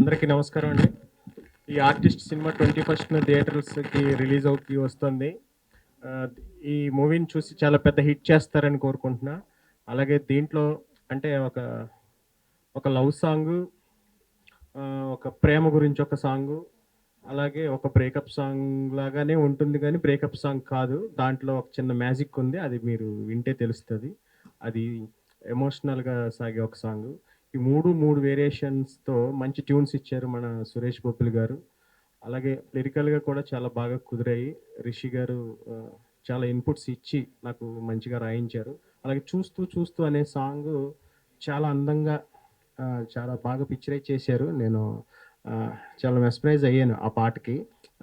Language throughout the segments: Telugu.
అందరికీ నమస్కారం అండి. ఈ ఆర్టిస్ట్ సినిమా 21న థియేటర్స్‌కి రిలీజ్ అవుకి వస్తుంది. ఆహ్, ఈ మూవీని చూసి చాలా పెద్ద హిట్ చేస్తారని కోరుకుంటున్నా. అలాగే దీంట్లో అంటే ఒక లవ్ సాంగు, ఒక ప్రేమ గురించి ఒక సాంగు, అలాగే ఒక బ్రేకప్ సాంగ్ లాగానే ఉంటుంది గానీ బ్రేకప్ సాంగ్ కాదు. దాంట్లో ఒక చిన్న మ్యాజిక్ ఉంది. అది మీరు వింటే తెలుస్తది. అది ఎమోషనల్‌గా సాగే ఒక సాంగు. ఈ 3 వేరియేషన్స్‌తో మంచి ట్యూన్స్ ఇచ్చారు మన సురేష్ బొబ్బిలి గారు. అలాగే లిరికల్‌గా కూడా చాలా బాగా కుదిరాయి. రిషి గారు ఆహ్, చాలా ఇన్‌పుట్స్ ఇచ్చి నాకు మంచిగా రాయించారు. అలాగే 'చూస్తూ చూస్తూ' అనే సాంగు చాలా అందంగా చాలా బాగా పిక్చరైజ్ చేశారు. నేను ఆహ్, చాలా మెస్మరైజ్ అయ్యాను ఆ పాటకి.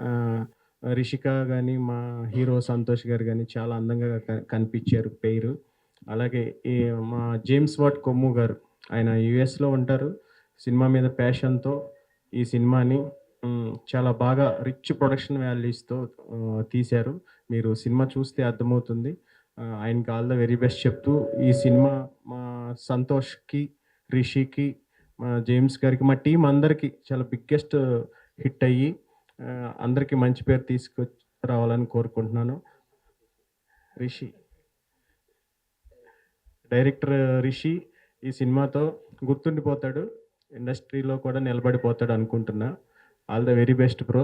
ఆహ్, రిషిక గాని, మా హీరో సంతోష్ గారు గాని చాలా అందంగా కనిపించారు పెయిరు. అలాగే ఈ మా జేమ్స్ వాట్ కొమ్ము గారు ఆయన యూఎస్‌లో ఉంటారు. సినిమా మీద ప్యాషన్‌తో ఈ సినిమాని చాలా బాగా రిచ్ ప్రొడక్షన్ వాల్యూస్‌తో తీశారు. మీరు సినిమా చూస్తే అర్థమవుతుంది. ఆయనకి ఆల్ ద వెరీ బెస్ట్ చెప్తూ ఈ సినిమా మా సంతోష్‌కి, రిషికి, మా జేమ్స్ గారికి, మా టీమ్ అందరికి చాలా బిగ్గెస్ట్ హిట్ అయ్యి అందరికి మంచి పేరు తీసుకొచ్చి రావాలని కోరుకుంటున్నాను. రిషి డైరెక్టర్ రిషి ఈ సినిమాతో గుర్తుండిపోతాడు. ఇండస్ట్రీలో కూడా నిలబడిపోతాడు అనుకుంటున్నా. All the very best bro.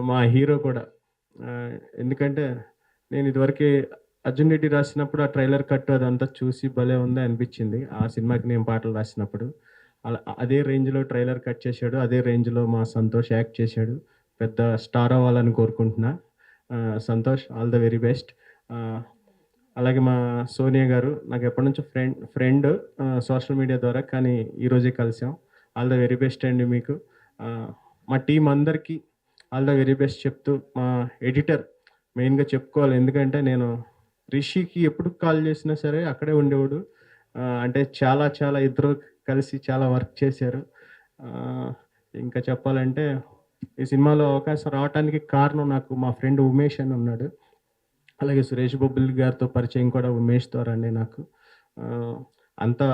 మా హీరో కూడా ఆహ్, ఎందుకంటే నేను ఇదివరకే 'అర్జున్ రెడ్డి' రాసినప్పుడు ఆ ట్రైలర్ కట్ అదంతా చూసి భలే ఉంది అనిపించింది. ఆ సినిమాకి నేను పాటలు రాసినప్పుడు. అదే రేంజ్‌లో ట్రైలర్ కట్ చేశాడు. అదే రేంజ్‌లో మా సంతోష్ యాక్ట్ చేశాడు. పెద్ద స్టార్ అవ్వాలని కోరుకుంటున్నా. Santosh all the very best. ఆహ్, అలాగే మా సోనియా గారు నాకు ఎప్పటినుంచో ఫ్రెండ్ సోషల్ మీడియా ద్వారా. కానీ ఈరోజే కలిసాం. ఆల్ ద వెరీ బెస్ట్ అండి మీకు. మా టీమ్ అందరికీ ఆల్ ద వెరీ బెస్ట్ చెప్తూ, మా ఎడిటర్ మెయిన్‌గా చెప్పుకోవాలి. ఎందుకంటే నేను రిషికి ఎప్పుడు కాల్ చేసినా సరే అక్కడే ఉండేవాడు. అంటే చాలా చాలా ఇద్దరు కలిసి చాలా వర్క్ చేశారు. ఆహ్, ఇంకా చెప్పాలంటే ఈ సినిమాలో అవకాశం రావటానికి కారణం నాకు మా ఫ్రెండ్ ఉమేష్ అని ఉన్నాడు. అలాగే సురేష్ బొబ్బిలి గారితో పరిచయం కూడా ఉమేష్ ద్వారానే నాకు. ఆహ్, అంతా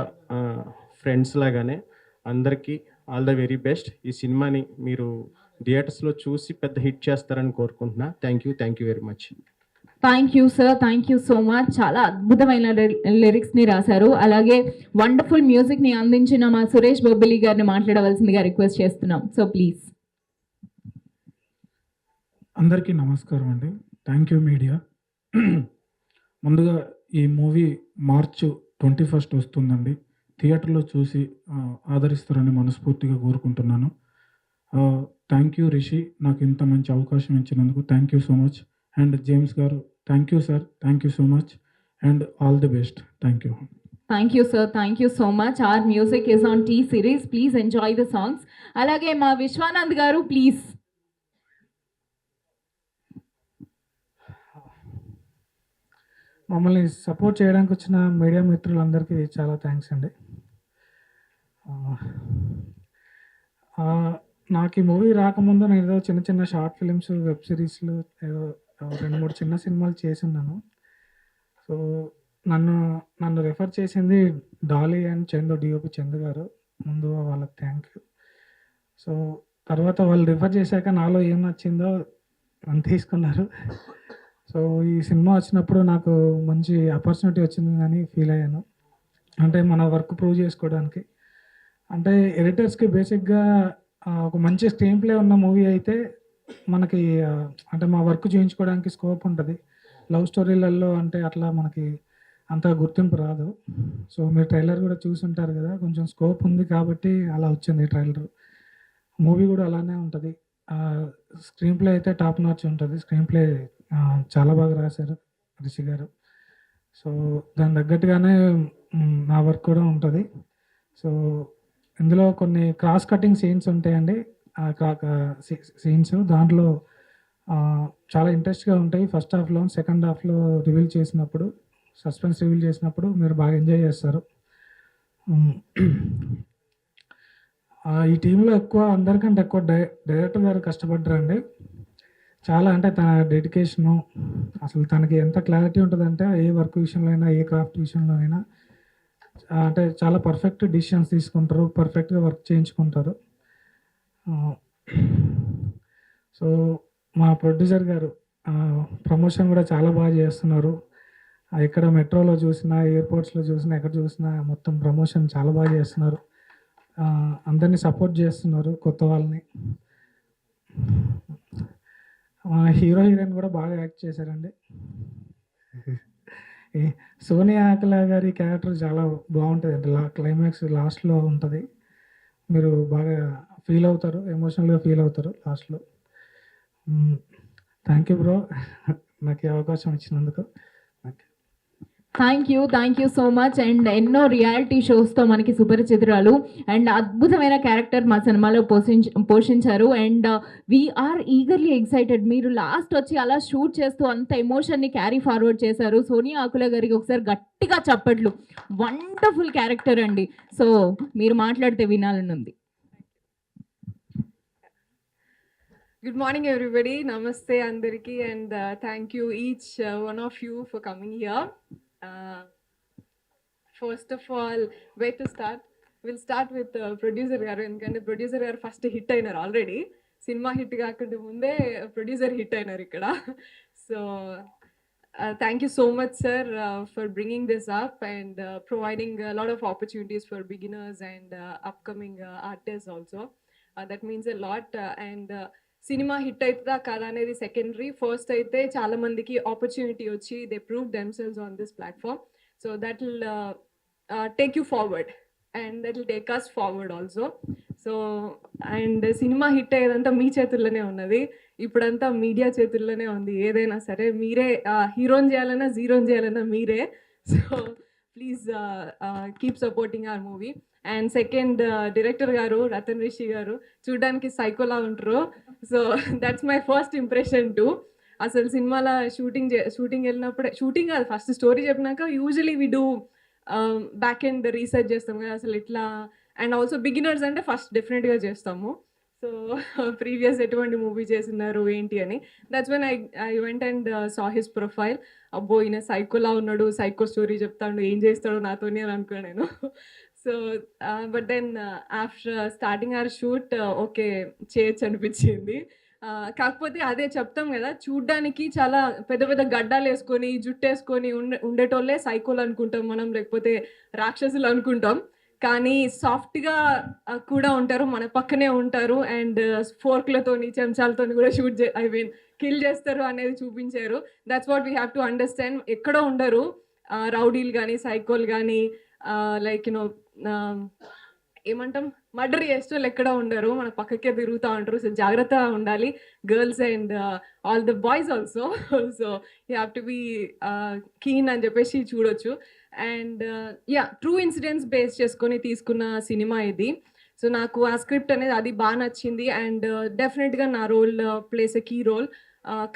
ఫ్రెండ్స్ లాగానే అందరికీ ఆల్ ద వెరీ బెస్ట్. ఈ సినిమాని మీరు థియేటర్స్‌లో చూసి పెద్ద హిట్ చేస్తారని కోరుకుంటున్నా. Thank you very much. Thank you sir. Thank you so much. చాలా అద్భుతమైన లిరిక్స్‌ని రాశారు. అలాగే వండర్‌ఫుల్ మ్యూజిక్‌ని అందించిన మా సురేష్ బొబ్బిలి గారిని మాట్లాడవలసిందిగా రిక్వెస్ట్ చేస్తున్నాం. So please. అందరికీ నమస్కారం అండి. Thank you media. ముందుగా ఈ మూవీ మార్చ్ 21 వస్తుందండి. థియేటర్‌లో చూసి ఆదరిస్తారని మనస్ఫూర్తిగా కోరుకుంటున్నాను. థ్యాంక్ యూ రిషి, నాకు ఇంత మంచి అవకాశం ఇచ్చినందుకు thank you so much. And James గారు thank you sir, thank you so much and all the best. Thank you. Thank you sir. Thank you so much. Our music is on T Series. Please enjoy the songs. అలాగే మా విశ్వానంద్ గారు ప్లీజ్. మమ్మల్ని సపోర్ట్ చేయడానికి వచ్చిన మీడియా మిత్రులందరికీ చాలా థ్యాంక్స్ అండి. నాకు ఈ మూవీ రాకముందు నేను ఏదో చిన్న చిన్న షార్ట్ ఫిలిమ్స్, వెబ్ సిరీస్లు ఏదో 2-3 చిన్న సినిమాలు చేసున్నాను. సో నన్ను నన్ను రెఫర్ చేసింది Dolly and Chandu, DOP Chandu గారు. ముందు వాళ్ళకి థ్యాంక్ యూ. సో తర్వాత వాళ్ళు రిఫర్ చేశాక నాలో ఏం నచ్చిందో నన్ను తీసుకున్నారు. సో ఈ సినిమా వచ్చినప్పుడు నాకు మంచి ఆపర్చునిటీ వచ్చిందని ఫీల్ అయ్యాను. అంటే మన వర్క్ ప్రూవ్ చేసుకోవడానికి. అంటే ఎడిటర్స్‌కి బేసిక్‌గా ఒక మంచి స్క్రీన్ ప్లే ఉన్న మూవీ అయితే మనకి అంటే మా వర్క్ చేయించుకోవడానికి స్కోప్ ఉంటది. లవ్ స్టోరీలలో అంటే అట్లా మనకి అంత గుర్తింపు రాదు. సో మీరు ట్రైలర్ కూడా చూసుంటారు కదా! కొంచెం స్కోప్ ఉంది కాబట్టి అలా వచ్చింది ట్రైలర్. మూవీ కూడా అలానే ఉంటది. స్క్రీన్ ప్లే అయితే టాప్ నాచ్ ఉంటది. స్క్రీన్ ప్లే చాలా బాగా రాశారు రిషి గారు. సో దానికి తగ్గట్టుగానే నా వర్క్ కూడా ఉంటది. సో ఇందులో కొన్ని క్రాస్ కటింగ్ సీన్స్ ఉంటాయండి. సీన్స్ దాంట్లో చాలా ఇంట్రెస్ట్‌గా ఉంటాయి. ఫస్ట్ హాఫ్‌లో, సెకండ్ హాఫ్‌లో రివీల్ చేసినప్పుడు, సస్పెన్స్ రివీల్ చేసినప్పుడు మీరు బాగా ఎంజాయ్ చేస్తారు. ఈ టీమ్‌లో అందరికంటే ఎక్కువ డైరెక్టర్ గారు కష్టపడ్డారండి. చాలా అంటే తన డెడికేషను, అసలు తనకి ఎంత క్లారిటీ ఉంటదంటే ఏ వర్క్ విషయంలో అయినా, ఏ క్రాఫ్ట్ విషయంలో అయినా అంటే చాలా పర్ఫెక్ట్ డిసిషన్స్ తీసుకుంటారు. పర్ఫెక్ట్‌గా వర్క్ చేయించుకుంటారు. సో మా ప్రొడ్యూసర్ గారు ప్రమోషన్ కూడా చాలా బాగా చేస్తున్నారు. ఎక్కడ మెట్రోలో చూసినా, ఎయిర్పోర్ట్స్లో చూసినా, ఎక్కడ చూసినా మొత్తం ప్రమోషన్ చాలా బాగా చేస్తున్నారు. అందరినీ సపోర్ట్ చేస్తున్నారు, కొత్త వాళ్ళని. హీరో హీరోయిన్ కూడా బాగా యాక్ట్ చేశారండి. సోనియా ఆకలా గారి క్యారెక్టర్ చాలా బాగుంటుంది అండి. క్లైమాక్స్ లాస్ట్లో ఉంటుంది, మీరు బాగా ఫీల్ అవుతారు, ఎమోషనల్గా ఫీల్ అవుతారు లాస్ట్లో. థ్యాంక్ యూ బ్రో, నాకు ఈ అవకాశం ఇచ్చినందుకు. Thank you so much. And ఎన్నో రియాలిటీ షోస్తో మనకి సుపరిచితురాలు అండ్ అద్భుతమైన క్యారెక్టర్ మా సినిమాలో పోషించారు. And we are eagerly excited. మీరు లాస్ట్ వచ్చి అలా షూట్ చేస్తూ అంత ఎమోషన్ని క్యారీ ఫార్వర్డ్ చేశారు. సోనియా ఆకుల గారికి ఒకసారి గట్టిగా చప్పట్లు. వండర్ఫుల్ క్యారెక్టర్ అండి. సో మీరు మాట్లాడితే వినాలని ఉంది. Good morning, everybody. Namaste, Andariki, and thank you each one of you for coming here. First of all, where to start? We'll start with producer garu, ఎందుకంటే ప్రొడ్యూసర్ గారు ఫస్ట్ హిట్ అయినారు ఆల్రెడీ. సినిమా హిట్ కాకుండా ముందే ప్రొడ్యూసర్ హిట్ అయినారు ఇక్కడ. So thank you so much, sir, for bringing this up and providing a lot of opportunities for beginners and upcoming artists also. That means a lot. And cinema hit అవుతుందా కాదా అనేది సెకండరీ. ఫస్ట్ అయితే చాలా మందికి ఆపర్చునిటీ వచ్చి they prove themselves on this platform. So that will take you forward and that will take us forward also. So and cinema hit అయ్యేదంతా మీ చేతుల్లోనే ఉన్నది, ఇప్పుడంతా మీడియా చేతుల్లోనే ఉంది. ఏదైనా సరే మీరే హీరోని చేయాలన్నా జీరోని చేయాలన్నా మీరే. So please keep supporting our movie. And second director గారు రతన్ రిషి గారు చూడడానికి సైకోలా ఉంటారు. So that's my first impression too. అసలు సినిమాలో షూటింగ్ వెళ్ళినప్పుడే, షూటింగ్ కాదు ఫస్ట్ స్టోరీ చెప్పినాక usually we do back end research చేస్తాం కదా అసలు ఇట్లా. అండ్ ఆల్సో బిగినర్స్ అంటే ఫస్ట్ డెఫినెట్గా చేస్తాము. సో ప్రీవియస్ ఎటువంటి మూవీ చేసినారు ఏంటి అని. That's when I went and saw his profile. అబ్బో ఈయన సైకోలా ఉన్నాడు, సైకో స్టోరీ చెప్తాడు, ఏం చేస్తాడు నాతోని అని అనుకున్నాను నేను. So but then after starting our shoot okay చేయొచ్చు అనిపించింది. కాకపోతే అదే చెప్తాం కదా, చూడ్డానికి చాలా పెద్ద పెద్ద గడ్డాలు వేసుకొని జుట్టు వేసుకొని ఉండేటోళ్ళే సైకోలు అనుకుంటాం మనం, లేకపోతే రాక్షసులు అనుకుంటాం. కానీ సాఫ్ట్గా కూడా ఉంటారు, మన పక్కనే ఉంటారు. అండ్ ఫోర్క్లతోని చెంచాలతోని కూడా కిల్ చేస్తారు అనేది చూపించారు. That's what we have to understand. ఎక్కడో ఉండరు రౌడీలు కానీ సైకోలు కానీ, లైక్ యూనో ఏమంటాం మర్డర్ చేసేవాళ్ళు ఎక్కడ ఉండరు, మన పక్కకే తిరుగుతూ ఉంటారు. సో జాగ్రత్తగా ఉండాలి girls and all the boys also. So you have to be keen అని చెప్పేసి చూడొచ్చు. And yeah true incidents base చేసుకొని తీసుకున్న సినిమా ఇది. సో నాకు ఆ స్క్రిప్ట్ అనేది అది బాగా నచ్చింది. అండ్ డెఫినెట్గా నా role plays a key role.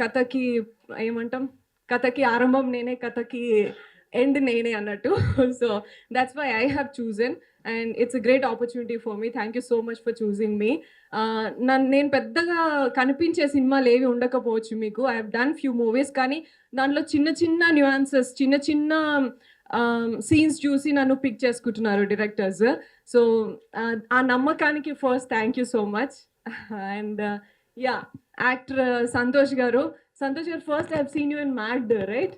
కథకి ఏమంటాం, కథకి ఆరంభం నేనే, కథకి ఎండ్ నేనే అన్నట్టు. So that's why I have chosen and it's a great opportunity for me. Thank you so much for choosing me. నేను పెద్దగా కనిపించే సినిమాలు ఏవి ఉండకపోవచ్చు మీకు. I have done few movies, కానీ దాంట్లో చిన్న చిన్న న్యూయాన్సెస్, చిన్న చిన్న సీన్స్ చూసి నన్ను పిక్ చేసుకుంటున్నారు డైరెక్టర్స్. సో ఆ నమ్మకానికి first thank you so much. And yeah actor Santosh గారు first I have seen you in Mad, right?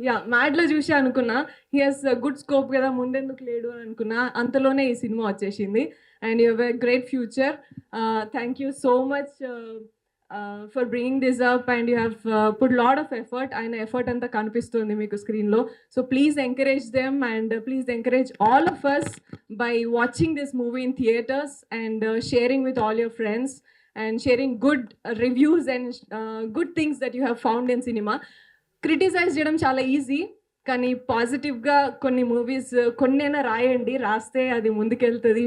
Yeah మ్యాడ్లో చూసి అనుకున్నా హీ హాస్ గుడ్ స్కోప్ కదా, ముందెందుకు లేడు అని అనుకున్నా. అంతలోనే ఈ సినిమా వచ్చేసింది. And you have a great future. Thank you so much for bringing this up and you have put lot of effort. ఆయన ఎఫర్ట్ అంతా కనిపిస్తుంది మీకు స్క్రీన్లో. So please encourage them and please encourage all of us by watching this movie in theatres and sharing with all your friends and sharing good reviews and good things that you have found in సినిమా. క్రిటిసైజ్ చేయడం చాలా ఈజీ, కానీ పాజిటివ్గా కొన్ని మూవీస్ కొన్నైనా రాయండి, రాస్తే అది ముందుకెళ్తుంది.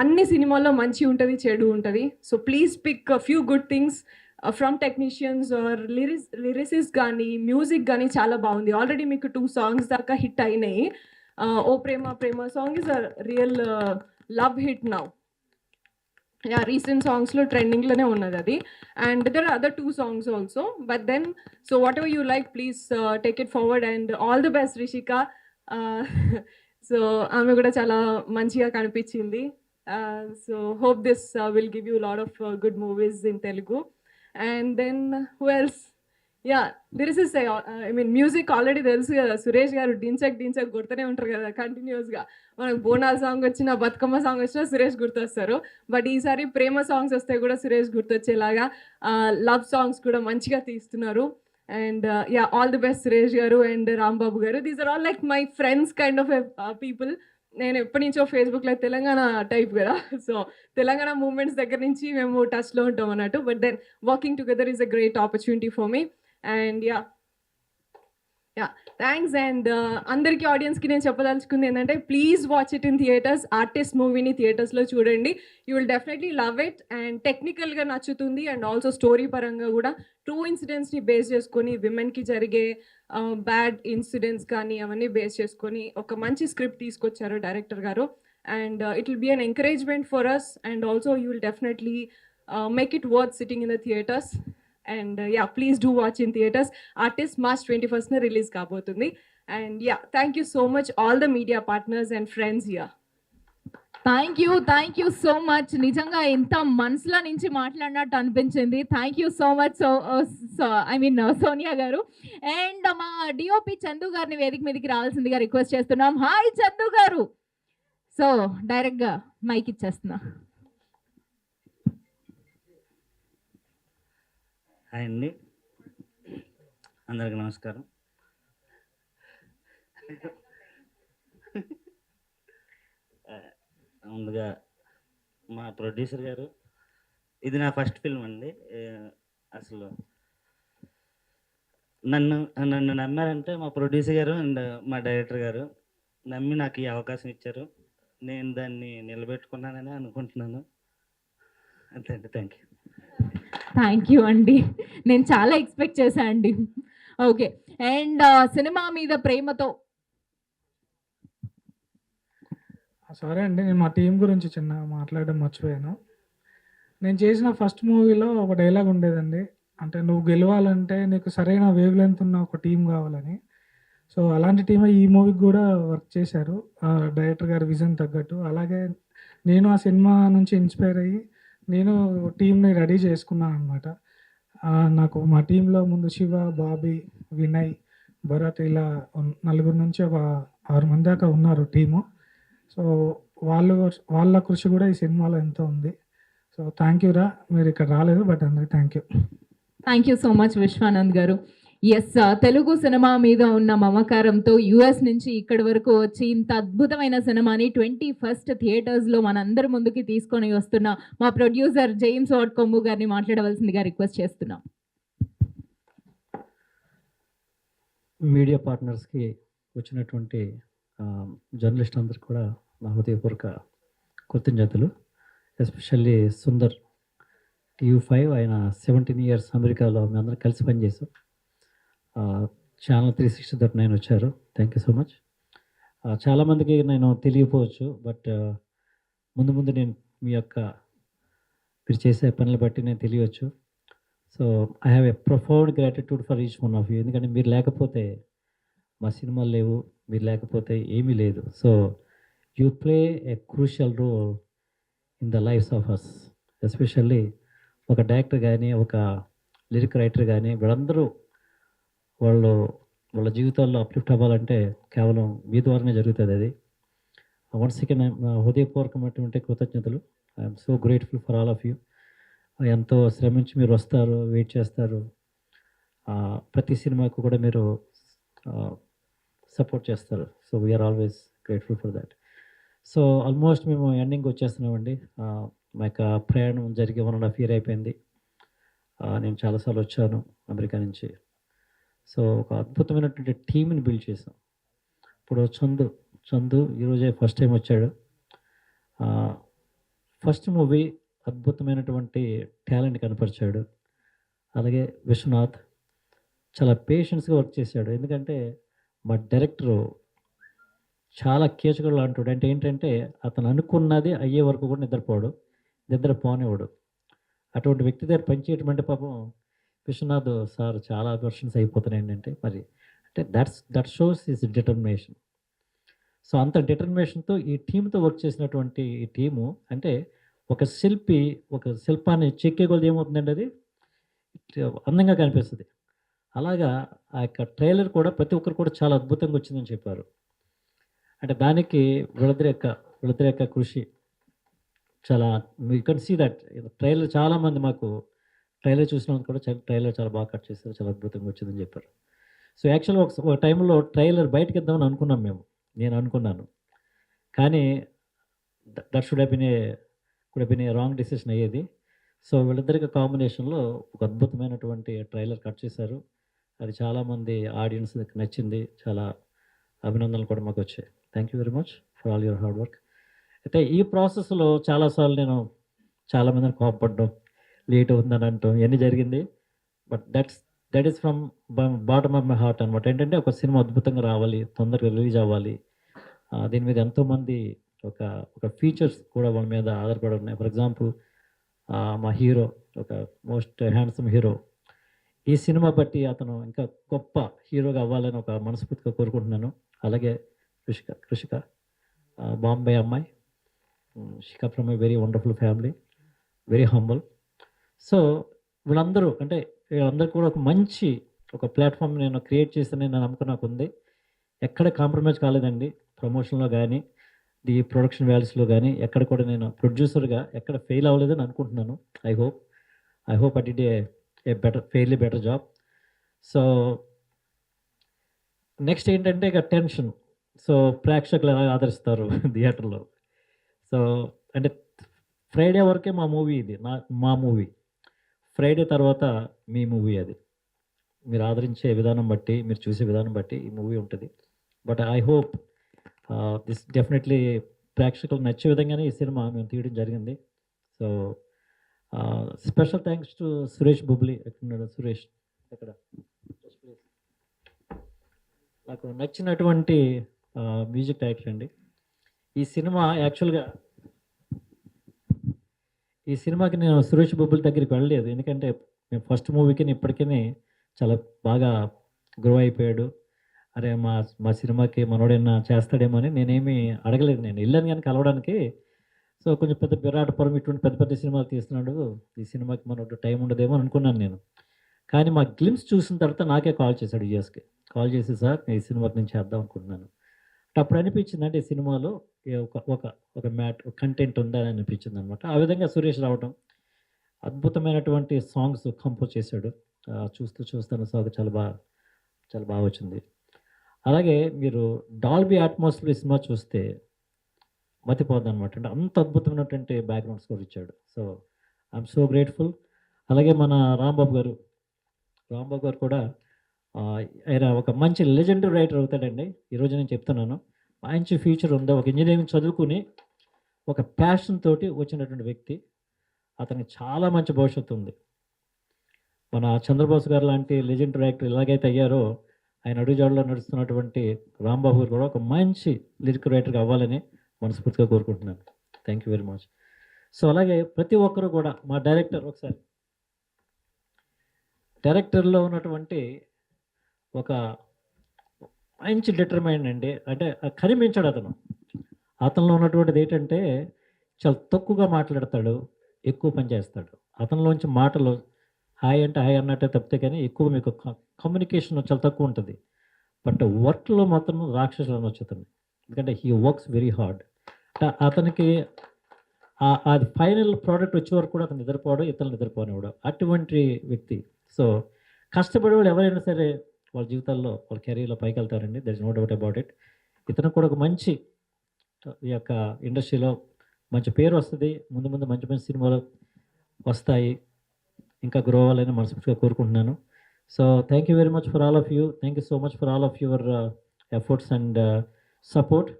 అన్ని సినిమాల్లో మంచి ఉంటుంది, చెడు ఉంటుంది. So please pick few good things from technicians or lyricist కానీ మ్యూజిక్ కానీ చాలా బాగుంది. ఆల్రెడీ మీకు 2 songs దాకా హిట్ అయినాయి. ఓ ప్రేమ ప్రేమ song is a real love hit now. Yeah recent సాంగ్స్లో ట్రెండింగ్లోనే ఉన్నది అది. And there are other 2 songs also. But then so whatever you like please take it forward and all the best Rishika. So ఆమె కూడా చాలా మంచిగా కనిపించింది. So hope this will give you a lot of good movies in Telugu. And then who else? Yeah, there is this, I mean, music already తెలుసు కదా, సురేష్ గారు డించక్ డించక్ కొడుతూనే ఉంటారు కదా కంటిన్యూస్గా. మనకు బోనాల్ సాంగ్ వచ్చినా బతుకమ్మ సాంగ్ వచ్చినా సురేష్ గుర్తొస్తారు. బట్ ఈసారి ప్రేమ సాంగ్స్ వస్తే కూడా సురేష్ గుర్తొచ్చేలాగా లవ్ సాంగ్స్ కూడా మంచిగా తీస్తున్నారు. And yeah, all the best Suresh గారు అండ్ రాంబాబు గారు. These are all like my friends kind of people. నేను ఎప్పటి నుంచో ఫేస్బుక్లో తెలంగాణ టైప్ కదా, సో తెలంగాణ మూమెంట్స్ దగ్గర నుంచి మేము టచ్లో ఉంటాం అన్నట్టు. But then working together is a great opportunity for me. And yeah thanks. And అందరికీ ఆడియన్స్కి నేను చెప్పదలుచుకుంది ఏంటంటే, please watch it in theatres. Artist మూవీని థియేటర్స్లో చూడండి. You will definitely love it. And టెక్నికల్గా నచ్చుతుంది, అండ్ ఆల్సో స్టోరీ పరంగా కూడా ట్రూ ఇన్సిడెంట్స్ని బేస్ చేసుకొని, విమెన్కి జరిగే బ్యాడ్ ఇన్సిడెంట్స్ కానీ అవన్నీ బేస్ చేసుకొని ఒక మంచి స్క్రిప్ట్ తీసుకొచ్చారు డైరెక్టర్ గారు. And it will be an encouragement for us, and also you will definitely make it worth sitting in the theatres. And yeah, please do watch in theaters. Artist March 21st release kabotundi. And yeah, thank you so much all the media partners and friends here. Thank you so much. నిజంగా ఎంత మనసులో నుంచి మాట్లాడినట్టు అనిపించింది. Thank you so much. Sonia గారు. అండ్ మా డిఓపి చందు గారిని వేదిక మీదకి రావాల్సిందిగా రిక్వెస్ట్ చేస్తున్నాం. హాయ్ చందు గారు. సో డైరెక్ట్గా మైక్ ఇచ్చేస్తున్నా. హాయ్ అండి, అందరికి నమస్కారం. ముందుగా మా ప్రొడ్యూసర్ గారు, ఇది నా ఫస్ట్ ఫిల్మ్ అండి. అసలు నన్ను నమ్మారంటే మా ప్రొడ్యూసర్ గారు అండ్ మా డైరెక్టర్ గారు నమ్మి నాకు ఈ అవకాశం ఇచ్చారు. నేను దాన్ని నిలబెట్టుకున్నానని అనుకుంటున్నాను. అంతే అండి. థ్యాంక్ యూ అండి. నేను చాలా ఎక్స్పెక్ట్ చేశాను అండి. ఓకే. అండ్ సినిమా మీద ప్రేమతో. సరే అండి, నేను మా టీం గురించి చిన్న మాట్లాడడం మర్చిపోయాను. నేను చేసిన ఫస్ట్ మూవీలో ఒక డైలాగ్ ఉండేదండి, అంటే నువ్వు గెలవాలంటే నీకు సరైన వేవ్ లెంత్ ఉన్న ఒక టీం కావాలని. సో అలాంటి టీమే ఈ మూవీకి కూడా వర్క్ చేశారు, డైరెక్టర్ గారి విజన్ తగ్గట్టు. అలాగే నేను ఆ సినిమా నుంచి ఇన్స్పైర్ అయ్యి నేను టీంని రెడీ చేసుకున్నాను అనమాట. నాకు మా టీంలో ముందు శివ, బాబీ, వినయ్, భరత్ ఇలా నలుగురు నుంచి ఒక 6 మంది దాకా ఉన్నారు టీము. సో వాళ్ళ కృషి కూడా ఈ సినిమాలో ఎంతో ఉంది. సో థ్యాంక్ యూ రా, మీరు ఇక్కడ రాలేదు, బట్ అందరికి thank you so much Vishwanand గారు. ఎస్, తెలుగు సినిమా మీద ఉన్న మమకారంతో యుఎస్ నుంచి ఇక్కడి వరకు వచ్చి ఇంత అద్భుతమైన సినిమాని 21st థియేటర్స్లో మనందరి ముందుకి తీసుకొని వస్తున్న మా ప్రొడ్యూసర్ జేమ్స్ వాట్ కొమ్ము గారిని మాట్లాడవలసిందిగా రిక్వెస్ట్ చేస్తున్నాం. మీడియా పార్ట్నర్స్కి వచ్చినటువంటి జర్నలిస్ట్ అందరికి కూడా నా హృదయపూర్వక కృతజ్ఞతలు. ఎస్పెషల్లీ సుందర్ TU5, ఆయన 17 years అమెరికాలో మేము అందరం కలిసి పనిచేసాం. ఛానల్ 360.9 వచ్చారు. Thank you so much. చాలామందికి నేను తెలియకపోవచ్చు, బట్ ముందు నేను మీరు చేసే పనులు బట్టి నేను తెలియవచ్చు. So I have a profound gratitude for each one of you. ఎందుకంటే మీరు లేకపోతే మా సినిమాలు లేవు, మీరు లేకపోతే ఏమీ లేదు. So you play a crucial role in the lives of us. Especially ఒక డైరెక్టర్ కానీ, ఒక లిరిక్ రైటర్ కానీ, వీళ్ళందరూ వాళ్ళ జీవితాల్లో అప్లిఫ్ట్ అవ్వాలంటే కేవలం మీ ద్వారానే జరుగుతుంది. అది వన్స్ అగైన్ హృదయపూర్వకమైనటువంటి కృతజ్ఞతలు. I'm so grateful for all of you. ఎంతో శ్రమించి మీరు వస్తారు, వెయిట్ చేస్తారు. ప్రతి సినిమాకు కూడా మీరు సపోర్ట్ చేస్తారు. So we're always grateful for that. So almost మేము ఎండింగ్ వచ్చేస్తున్నామండి. మా యొక్క ప్రయాణం జరిగి 1.5 years అయిపోయింది. నేను చాలాసార్లు వచ్చాను అమెరికా నుంచి. సో ఒక అద్భుతమైనటువంటి టీంని బిల్డ్ చేసాం. ఇప్పుడు చందు ఈరోజే ఫస్ట్ టైం వచ్చాడు. ఫస్ట్ మూవీ అద్భుతమైనటువంటి టాలెంట్ కనపరిచాడు. అలాగే విశ్వనాథ్ చాలా పేషెన్స్గా వర్క్ చేశాడు. ఎందుకంటే మా డైరెక్టరు చాలా కీచకుడు లాంటాడు. అంటే ఏంటంటే అతను అనుకున్నది అయ్యే వరకు కూడా నిద్రపోనివాడు. అటువంటి వ్యక్తి దగ్గర పనిచేయటం అంటే పాపం విశ్వనాథ్ సార్ చాలా వెర్షన్స్ అయిపోతున్నాయి. ఏంటంటే మరి అంటే that shows his determination. So అంత డిటర్మినేషన్తో ఈ టీంతో వర్క్ చేసినటువంటి ఈ టీము అంటే ఒక శిల్పి ఒక శిల్పాన్ని చెక్కే కొలది ఏమవుతుందండి అది అందంగా కనిపిస్తుంది. అలాగా ఆ యొక్క ట్రైలర్ కూడా ప్రతి ఒక్కరు కూడా చాలా అద్భుతంగా వచ్చిందని చెప్పారు. అంటే దానికి వీళ్ళిద్దరి యొక్క కృషి చాలా you can see that trailer చాలామంది మాకు ట్రైలర్ చూసినందుకు కూడా ట్రైలర్ చాలా బాగా కట్ చేస్తారు, చాలా అద్భుతంగా వచ్చిందని చెప్పారు. సో యాక్చువల్గా ఒక టైంలో ట్రైలర్ బయటకి ఇద్దామని అనుకున్నాం మేము, నేను అనుకున్నాను. కానీ that should have been A wrong decision అయ్యేది. సో వీళ్ళిద్దరికి కాంబినేషన్లో ఒక అద్భుతమైనటువంటి ట్రైలర్ కట్ చేశారు. అది చాలామంది ఆడియన్స్కి నచ్చింది, చాలా అభినందనలు కూడా మాకు వచ్చాయి. Thank you very much for all your hard work. అయితే ఈ ప్రాసెస్లో చాలాసార్లు నేను చాలామందిని కోపపడ్డం, లేట్ అవుతుందని అంటాం, ఇవన్నీ జరిగింది. But that is from bottom of my heart అనమాట. ఏంటంటే ఒక సినిమా అద్భుతంగా రావాలి, తొందరగా రిలీజ్ అవ్వాలి. దీని మీద ఎంతోమంది ఒక ఫీచర్స్ కూడా వాళ్ళ మీద ఆధారపడి ఉన్నాయి. ఫర్ ఎగ్జాంపుల్ మా హీరో ఒక మోస్ట్ హ్యాండ్సమ్ హీరో. ఈ సినిమా బట్టి అతను ఇంకా గొప్ప హీరోగా అవ్వాలని ఒక మనస్ఫూర్తిగా కోరుకుంటున్నాను. అలాగే కృషిక బాంబే అమ్మాయి, Shikha from a very wonderful family, very humble. So వీళ్ళందరూ కూడా ఒక మంచి ప్లాట్ఫామ్ నేను క్రియేట్ చేస్తానని నా నమ్మకం నాకు ఉంది. ఎక్కడ కాంప్రమైజ్ కాలేదండి, ప్రమోషన్లో కానీ ది ప్రొడక్షన్ వాల్యూస్లో కానీ ఎక్కడ కూడా నేను ప్రొడ్యూసర్గా ఎక్కడ ఫెయిల్ అవ్వలేదని అనుకుంటున్నాను. I hope I did a fairly better job. So next ఏంటంటే ఇక టెన్షన్. సో ప్రేక్షకులు ఎలా ఆదరిస్తారు థియేటర్లో. సో అంటే ఫ్రైడే వరకే మా మూవీ ఇది, మా మూవీ. ఫ్రైడే తర్వాత మీ మూవీ. అది మీరు ఆదరించే విధానం బట్టి, మీరు చూసే విధానం బట్టి ఈ మూవీ ఉంటుంది. But I hope this definitely ప్రేక్షకులకు నచ్చే విధంగానే ఈ సినిమా మేము తీయడం జరిగింది. So special thanks to Suresh Bobbili. ఎక్కడున్నాడు సురేష్? ఎక్కడ? నాకు నచ్చినటువంటి మ్యూజిక్ డైరెక్టర్ అండి. ఈ సినిమాకి నేను సురేష్ బుబ్బుల దగ్గరికి వెళ్ళలేదు, ఎందుకంటే మేము ఫస్ట్ మూవీకి ఇప్పటికీ చాలా బాగా గ్రో అయిపోయాడు. అరే మా సినిమాకి మనోడైనా చేస్తాడేమో అని నేనేమి అడగలేదు. నేను వెళ్ళాను కానీ కలవడానికి. సో కొంచెం పెద్ద విరాటపురం ఇటువంటి పెద్ద పెద్ద సినిమాలు తీస్తున్నాడు, ఈ సినిమాకి మనోడు టైం ఉండదేమో అనుకున్నాను నేను. కానీ మా గ్లిమ్స్ చూసిన తర్వాత నాకే కాల్ చేశాడు, యూఎస్కి కాల్ చేసి, సార్ ఈ సినిమాకి నేను చేద్దాం అనుకుంటున్నాను. అప్పుడు అనిపించింది అంటే ఈ సినిమాలో ఒక కంటెంట్ ఉందని అనిపించింది అనమాట. ఆ విధంగా సురేష్ రావడం, అద్భుతమైనటువంటి సాంగ్స్ కంపోజ్ చేశాడు. చూస్తాను సాంగ్ చాలా బాగా వచ్చింది. అలాగే మీరు డాల్బీ అట్మాస్ఫియర్ సినిమా చూస్తే మతిపోద్ది అనమాట. అంటే అంత అద్భుతమైనటువంటి బ్యాక్గ్రౌండ్ స్కోర్ ఇచ్చాడు. So I'm so grateful. అలాగే మన రాంబాబు గారు కూడా ఆయన ఒక మంచి లెజెండరీ రైటర్ అవుతాడండి. ఈరోజు నేను చెప్తున్నాను, మంచి ఫ్యూచర్ ఉందో, ఒక ఇంజనీరింగ్ చదువుకుని ఒక ప్యాషన్ తోటి వచ్చినటువంటి వ్యక్తి. అతనికి చాలా మంచి భవిష్యత్తు ఉంది. మన చంద్రబోస్ గారు లాంటి లెజెండరీ రైటర్ ఎలాగైతే అయ్యారో, ఆయన అడుగుజాడలో నడుస్తున్నటువంటి రాంబాబు గారు కూడా ఒక మంచి లిరిక్ రైటర్గా అవ్వాలని మనస్ఫూర్తిగా కోరుకుంటున్నాను. Thank you very much. So అలాగే ప్రతి ఒక్కరు కూడా మా డైరెక్టర్లో ఉన్నటువంటి ఒక మంచి డిటర్మైండ్ అండి. అంటే కనిపించాడు అతనిలో ఉన్నటువంటిది ఏంటంటే చాలా తక్కువగా మాట్లాడతాడు, ఎక్కువ పని చేస్తాడు. అతనిలోంచి మాటలు హాయ్ అంటే హాయ్ అన్నట్టే తప్పితే కానీ ఎక్కువ మీకు కమ్యూనికేషన్ చాలా తక్కువ ఉంటుంది. బట్ వర్క్లో మాత్రం రాక్షసులు అనొచ్చు అతను, ఎందుకంటే హీ వర్క్స్ వెరీ హార్డ్. అతనికి అది ఫైనల్ ప్రోడక్ట్ వచ్చే వరకు కూడా అతను నిద్రపోవడం, ఇతరులు నిద్రపోనివ్వడం, అటువంటి వ్యక్తి. సో కష్టపడే వాళ్ళు ఎవరైనా సరే వాళ్ళ జీవితాల్లో వాళ్ళ కెరీర్లో పైకి వెళ్తారండి, there is no doubt about it. ఇతను కూడా ఒక మంచి ఈ యొక్క ఇండస్ట్రీలో మంచి పేరు వస్తుంది, ముందు మంచి మంచి సినిమాలు వస్తాయి, ఇంకా గ్రో అవ్వాలని మనస్ఫూర్తిగా కోరుకుంటున్నాను. So thank you very much for all of you. Thank you so much for all of your efforts and support.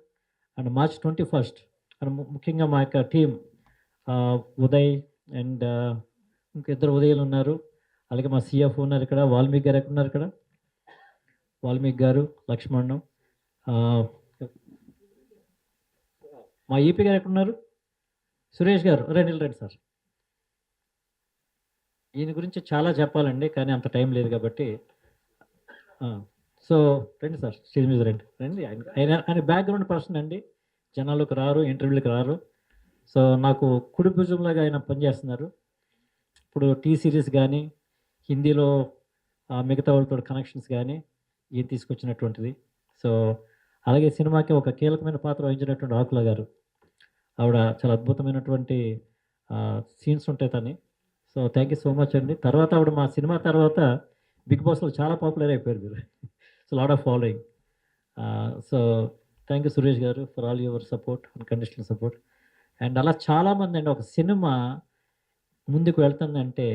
And March 21 and ముఖ్యంగా మా యొక్క టీం ఉదయ్ అండ్ ఇంకా ఇద్దరు ఉదయాలు ఉన్నారు. అలాగే మా సిఎఫ్ ఉన్నారు ఇక్కడ, వాల్మీకి గారు ఎక్కడ ఉన్నారు? ఇక్కడ వాల్మీకి గారు, లక్ష్మణ్, మా ఈపీ గారు ఎక్కడున్నారు? సురేష్ గారు, రండి సార్. ఈయన గురించి చాలా చెప్పాలండి, కానీ అంత టైం లేదు కాబట్టి సో రండి సార్, స్టేజ్ మీద రండి రండి. ఆయన బ్యాక్గ్రౌండ్ పర్సన్ అండి, జనాలకు రారు, ఇంటర్వ్యూలకు రారు. సో నాకు కుడి భుజంలాగా ఆయన పనిచేస్తున్నారు. ఇప్పుడు టీ సిరీస్ కానీ, హిందీలో మిగతా వాళ్ళతో కనెక్షన్స్ కానీ ఈయన తీసుకొచ్చినటువంటిది. సో అలాగే సినిమాకి ఒక కీలకమైన పాత్ర వహించినటువంటి ఆకుల గారు, ఆవిడ చాలా అద్భుతమైనటువంటి సీన్స్ ఉంటాయి తని. So thank you so much అండి. తర్వాత ఆవిడ మా సినిమా తర్వాత బిగ్ బాస్లో చాలా పాపులర్ అయిపోయారు మీరు. So lot of following. So thank you Suresh గారు for all your support, unconditional support. And అలా చాలామంది అండి, ఒక సినిమా ముందుకు వెళ్తుందంటే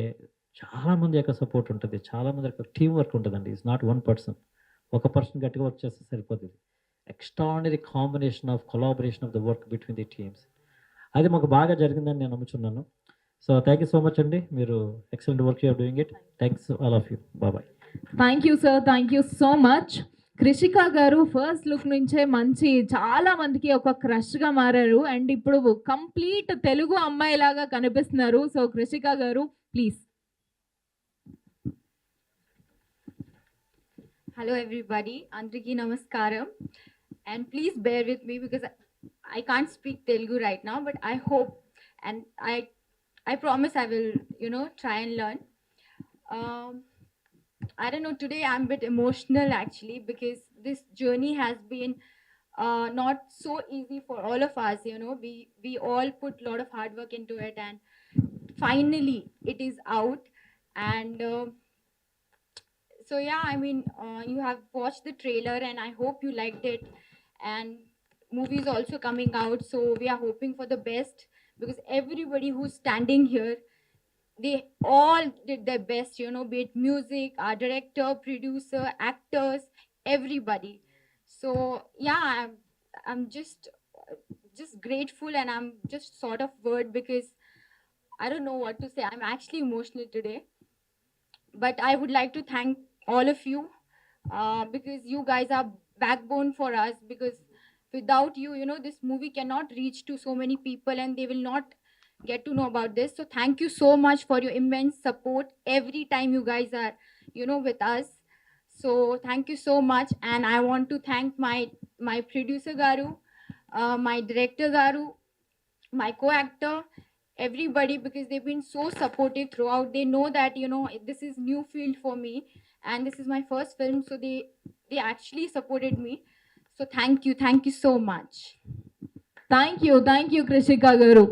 చాలామంది యొక్క సపోర్ట్ ఉంటుంది, చాలామంది యొక్క టీం వర్క్ ఉంటుందండి. It's not one person. ఒక పర్సన్ గట్టిగా వర్క్ చేస్తే సరిపోతుంది. Extraordinary combination of collaboration of the work between the teams. అది మాకు బాగా జరిగిందని నేను నమ్ముచున్నాను. So thank you so much అండి. మీరు excellent work you're doing it. Thanks all of you. Bye. Thank you sir, thank you so much. Krishika గారు ఫస్ట్ లుక్ నుంచే మంచి చాలా మందికి ఒక క్రష్గా మారారు అండ్ ఇప్పుడు కంప్లీట్ తెలుగు అమ్మాయిలాగా కనిపిస్తున్నారు. సో కృషిక గారు please. Hello everybody, Andriki Namaskaram, and please bear with me because I can't speak Telugu right now, but I hope and I promise I will, try and learn. I don't know, today I'm a bit emotional actually because this journey has been not so easy for all of us. We all put a lot of hard work into it, and finally it is out. And so yeah, I mean, you have watched the trailer and I hope you liked it. And movie is also coming out, so we are hoping for the best because everybody who's standing here, they all did their best, be it music, our director, producer, actors, everybody. So yeah, I'm just grateful, and I'm just sort of word because I don't know what to say. I'm actually emotional today, but I would like to thank all of you because you guys are backbone for us, because without you, this movie cannot reach to so many people and they will not get to know about this. So thank you so much for your immense support every time you guys are with us. So thank you so much, and I want to thank my producer garu, my director garu, my co-actor, everybody, because they've been so supportive throughout. They know that this is new field for me and this is my first film, so they actually supported me. So thank you so much. Thank you Krishika గారు.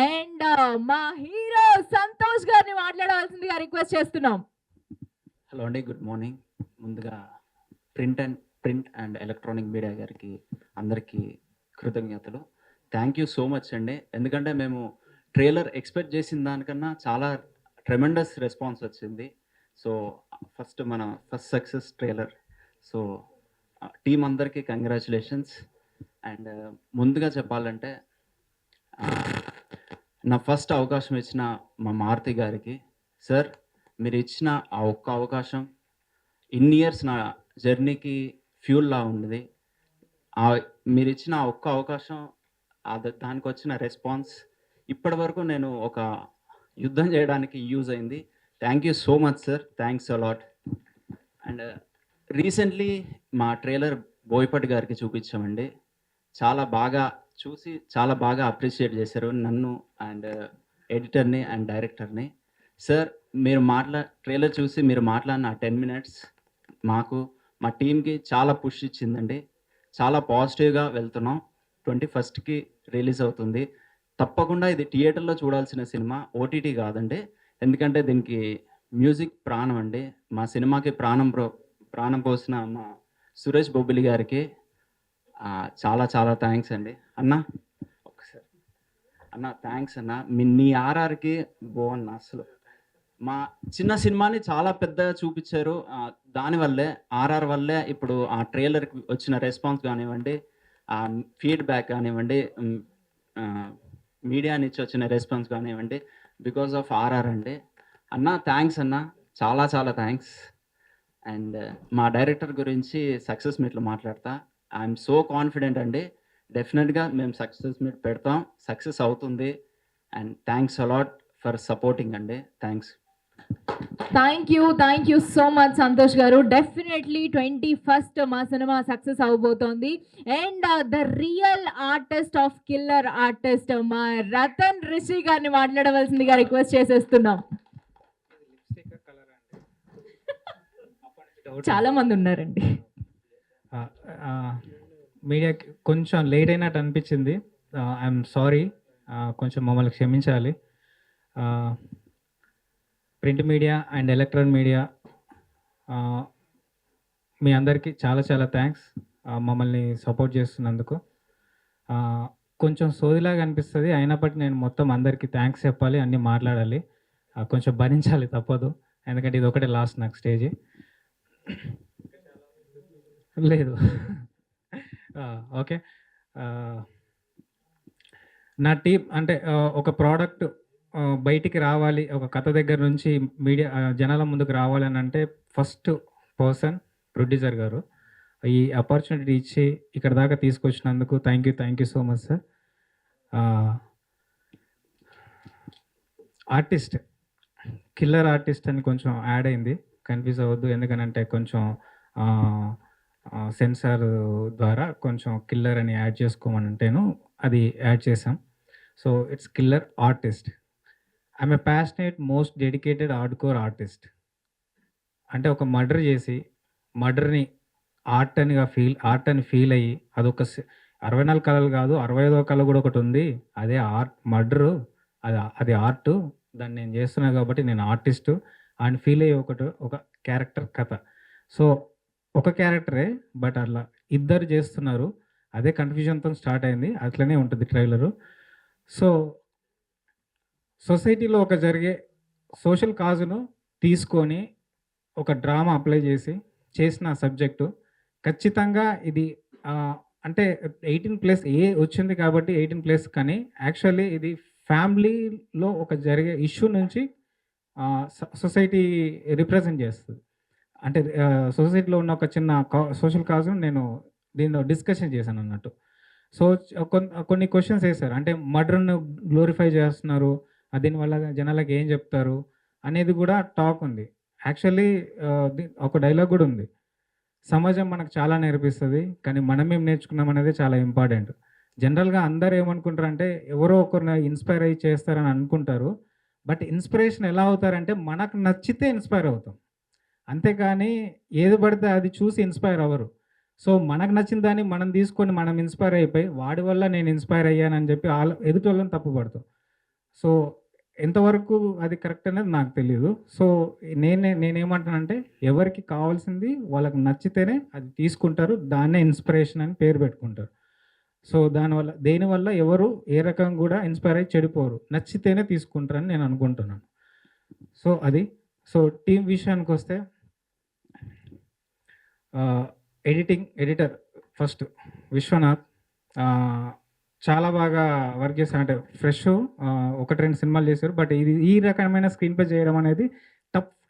అండ్ మా హీరో సంతోష్ గారిని మాట్లాడవలసిందిగా రిక్వెస్ట్ చేస్తున్నాం. హలో అండి, గుడ్ మార్నింగ్. ముందుగా ప్రింట్ అండ్ ఎలక్ట్రానిక్ మీడియా గారికి అందరికీ కృతజ్ఞతలు. థ్యాంక్ యూ సో మచ్ అండి. ఎందుకంటే మేము ట్రైలర్ ఎక్స్పెక్ట్ చేసిన దానికన్నా చాలా ట్రెమెండస్ రెస్పాన్స్ వచ్చింది. సో మన first success trailer. So team అందరికీ కంగ్రాచులేషన్స్. అండ్ ముందుగా చెప్పాలంటే నా ఫస్ట్ అవకాశం ఇచ్చిన మా మారుతి గారికి, సార్ మీరు ఇచ్చిన ఆ ఒక్క అవకాశం ఇన్ని ఇయర్స్ నా జర్నీకి ఫ్యూల్లా ఉన్నది. మీరు ఇచ్చిన ఆ ఒక్క అవకాశం, దానికి వచ్చిన రెస్పాన్స్ ఇప్పటి వరకు నేను ఒక యుద్ధం చేయడానికి యూజ్ అయింది. Thank you so much sir, thanks a lot. And recently మా ట్రైలర్ బోయపాటి గారికి చూపించామండి. చాలా బాగా అప్రిషియేట్ చేశారు నన్ను అండ్ ఎడిటర్ని అండ్ డైరెక్టర్ని. సార్ మీరు ట్రైలర్ చూసి మీరు మాట్లాడిన 10 minutes మాకు మా టీంకి చాలా పుష్ ఇచ్చిందండి. చాలా పాజిటివ్గా వెళ్తున్నాం. 21st రిలీజ్ అవుతుంది. తప్పకుండా ఇది థియేటర్లో చూడాల్సిన సినిమా, ఓటీటీ కాదండి. ఎందుకంటే దీనికి మ్యూజిక్ ప్రాణం అండి. మా సినిమాకి ప్రాణం పోసిన మా సురేష్ బొబ్బిలి గారికి చాలా చాలా థ్యాంక్స్ అండి. ఒకసారి థ్యాంక్స్ అన్న. నీ ఆర్ఆర్కి బాగున్నా. అసలు మా చిన్న సినిమాని చాలా పెద్దగా చూపించారు. దానివల్లే ఆర్ఆర్ వల్లే ఇప్పుడు ఆ ట్రైలర్కి వచ్చిన రెస్పాన్స్ కానివ్వండి, ఫీడ్బ్యాక్ కానివ్వండి, మీడియా నుంచి వచ్చిన రెస్పాన్స్ కానివ్వండి, బికాస్ ఆఫ్ ఆర్ఆర్ అండి. థ్యాంక్స్ అన్న, చాలా చాలా థ్యాంక్స్. అండ్ మా డైరెక్టర్ గురించి సక్సెస్ మీట్లో మాట్లాడతా. ఐఎమ్ సో కాన్ఫిడెంట్ అండి. డెఫినెట్గా మేము సక్సెస్ మీట్ పెడతాం, సక్సెస్ అవుతుంది. And thanks a lot for supporting అండి. Thanks. Thank you so much Santosh గారు. డెఫినెట్లీ 21st మా సినిమా సక్సెస్ అవ్వబోతోంది. And the real artist of killer artist మా రతన్ రిషి గారిని మాట్లాడవలసిందిగా రిక్వెస్ట్ చేసేస్తున్నాం. చాలా మంది ఉన్నారండి. మీడియాకి కొంచెం లేట్ అయినట్టు అనిపించింది. ఐఎమ్ సారీ, కొంచెం మమ్మల్ని క్షమించాలి. Print media and electronic media మీ అందరికీ చాలా చాలా థ్యాంక్స్ మమ్మల్ని సపోర్ట్ చేస్తున్నందుకు. కొంచెం సోదిలాగా అనిపిస్తుంది, అయినప్పటికీ నేను మొత్తం అందరికీ థ్యాంక్స్ చెప్పాలి, అన్నీ మాట్లాడాలి. కొంచెం భరించాలి, తప్పదు, ఎందుకంటే ఇది ఒకటే లాస్ట్ నాకు స్టేజ్. లేదు ఓకే. నా టీం అంటే ఒక ప్రోడక్ట్ బయటికి రావాలి, ఒక కథ దగ్గర నుంచి మీడియా జనాల ముందుకు రావాలి అని అంటే ఫస్ట్ పర్సన్ ప్రొడ్యూసర్ గారు. ఈ ఆపర్చునిటీ ఇచ్చి ఇక్కడ దాకా తీసుకొచ్చినందుకు thank you so much sir. Artist, killer artist అని కొంచెం యాడ్ అయింది, కన్ఫ్యూజ్ అవ్వద్దు, ఎందుకనంటే కొంచెం సెన్సార్ ద్వారా కొంచెం కిల్లర్ అని యాడ్ చేసుకోమని అంటేను అది యాడ్ చేసాం. So it's killer artist. I'm a passionate most dedicated hardcore artist. అంటే ఒక మర్డర్ చేసి మర్డర్ని ఆర్ట్ అని ఫీల్ అయ్యి అదొక 64 కళలు కాదు 65వ కళ కూడా ఒకటి ఉంది, అదే ఆర్ట్. మర్డరు అది ఆర్ట్, దాన్ని నేను చేస్తున్నా కాబట్టి నేను ఆర్టిస్టు అని ఫీల్ అయ్యి ఒక క్యారెక్టర్ కథ. సో ఒక క్యారెక్టరే, బట్ అట్లా ఇద్దరు చేస్తున్నారు, అదే కన్ఫ్యూజన్తో స్టార్ట్ అయింది, అట్లనే ఉంటుంది ట్రైలరు. సో సొసైటీలో ఒక జరిగే సోషల్ కాజును తీసుకొని ఒక డ్రామా అప్లై చేసిన సబ్జెక్టు ఖచ్చితంగా ఇది అంటే 18+ వచ్చింది కాబట్టి 18+, కానీ యాక్చువల్లీ ఇది ఫ్యామిలీలో ఒక జరిగే ఇష్యూ నుంచి సొసైటీ రిప్రజెంట్ చేస్తుంది. అంటే సొసైటీలో ఉన్న ఒక చిన్న సోషల్ కాజును నేను దీనిలో డిస్కషన్ చేశాను అన్నట్టు. సో కొన్ని క్వశ్చన్స్ వేశారు, అంటే మర్డర్ను గ్లోరిఫై చేస్తున్నారు, దీనివల్ల జనాలకు ఏం చెప్తారు అనేది కూడా టాక్ ఉంది. యాక్చువల్లీ ఒక డైలాగ్ కూడా ఉంది, సమాజం మనకు చాలా నేర్పిస్తుంది కానీ మనం ఏం నేర్చుకున్నాం అనేది చాలా ఇంపార్టెంట్. జనరల్గా అందరు ఏమనుకుంటారు అంటే ఎవరో ఒకరిని ఇన్స్పైర్ అయ్యి చేస్తారని అనుకుంటారు, బట్ ఇన్స్పిరేషన్ ఎలా అవుతారంటే మనకు నచ్చితే ఇన్స్పైర్ అవుతాం, అంతేకాని ఏది పడితే అది చూసి ఇన్స్పైర్ అవ్వరు. సో మనకు నచ్చిన దాన్ని మనం తీసుకొని మనం ఇన్స్పైర్ అయిపోయి వాడి వల్ల నేను ఇన్స్పైర్ అయ్యానని చెప్పి ఎదుటి వాళ్ళని తప్పుపడతాం. సో ఎంతవరకు అది కరెక్ట్ అనేది నాకు తెలియదు. సో నేనేమంటానంటే ఎవరికి కావాల్సింది వాళ్ళకి నచ్చితేనే అది తీసుకుంటారు, దాన్నే ఇన్స్పిరేషన్ అని పేరు పెట్టుకుంటారు. సో దేనివల్ల ఎవరు ఏ రకం కూడా ఇన్స్పైర్ అయ్యి చెడిపోరు, నచ్చితేనే తీసుకుంటారని నేను అనుకుంటున్నాను. సో అది. సో టీం విషయానికి వస్తే ఎడిటర్ ఫస్ట్ విశ్వనాథ్ చాలా బాగా వర్క్ చేశారు. అంటే ఫ్రెష్ 1-2 సినిమాలు చేశారు, బట్ ఈ రకమైన స్క్రీన్ ప్లే చేయడం అనేది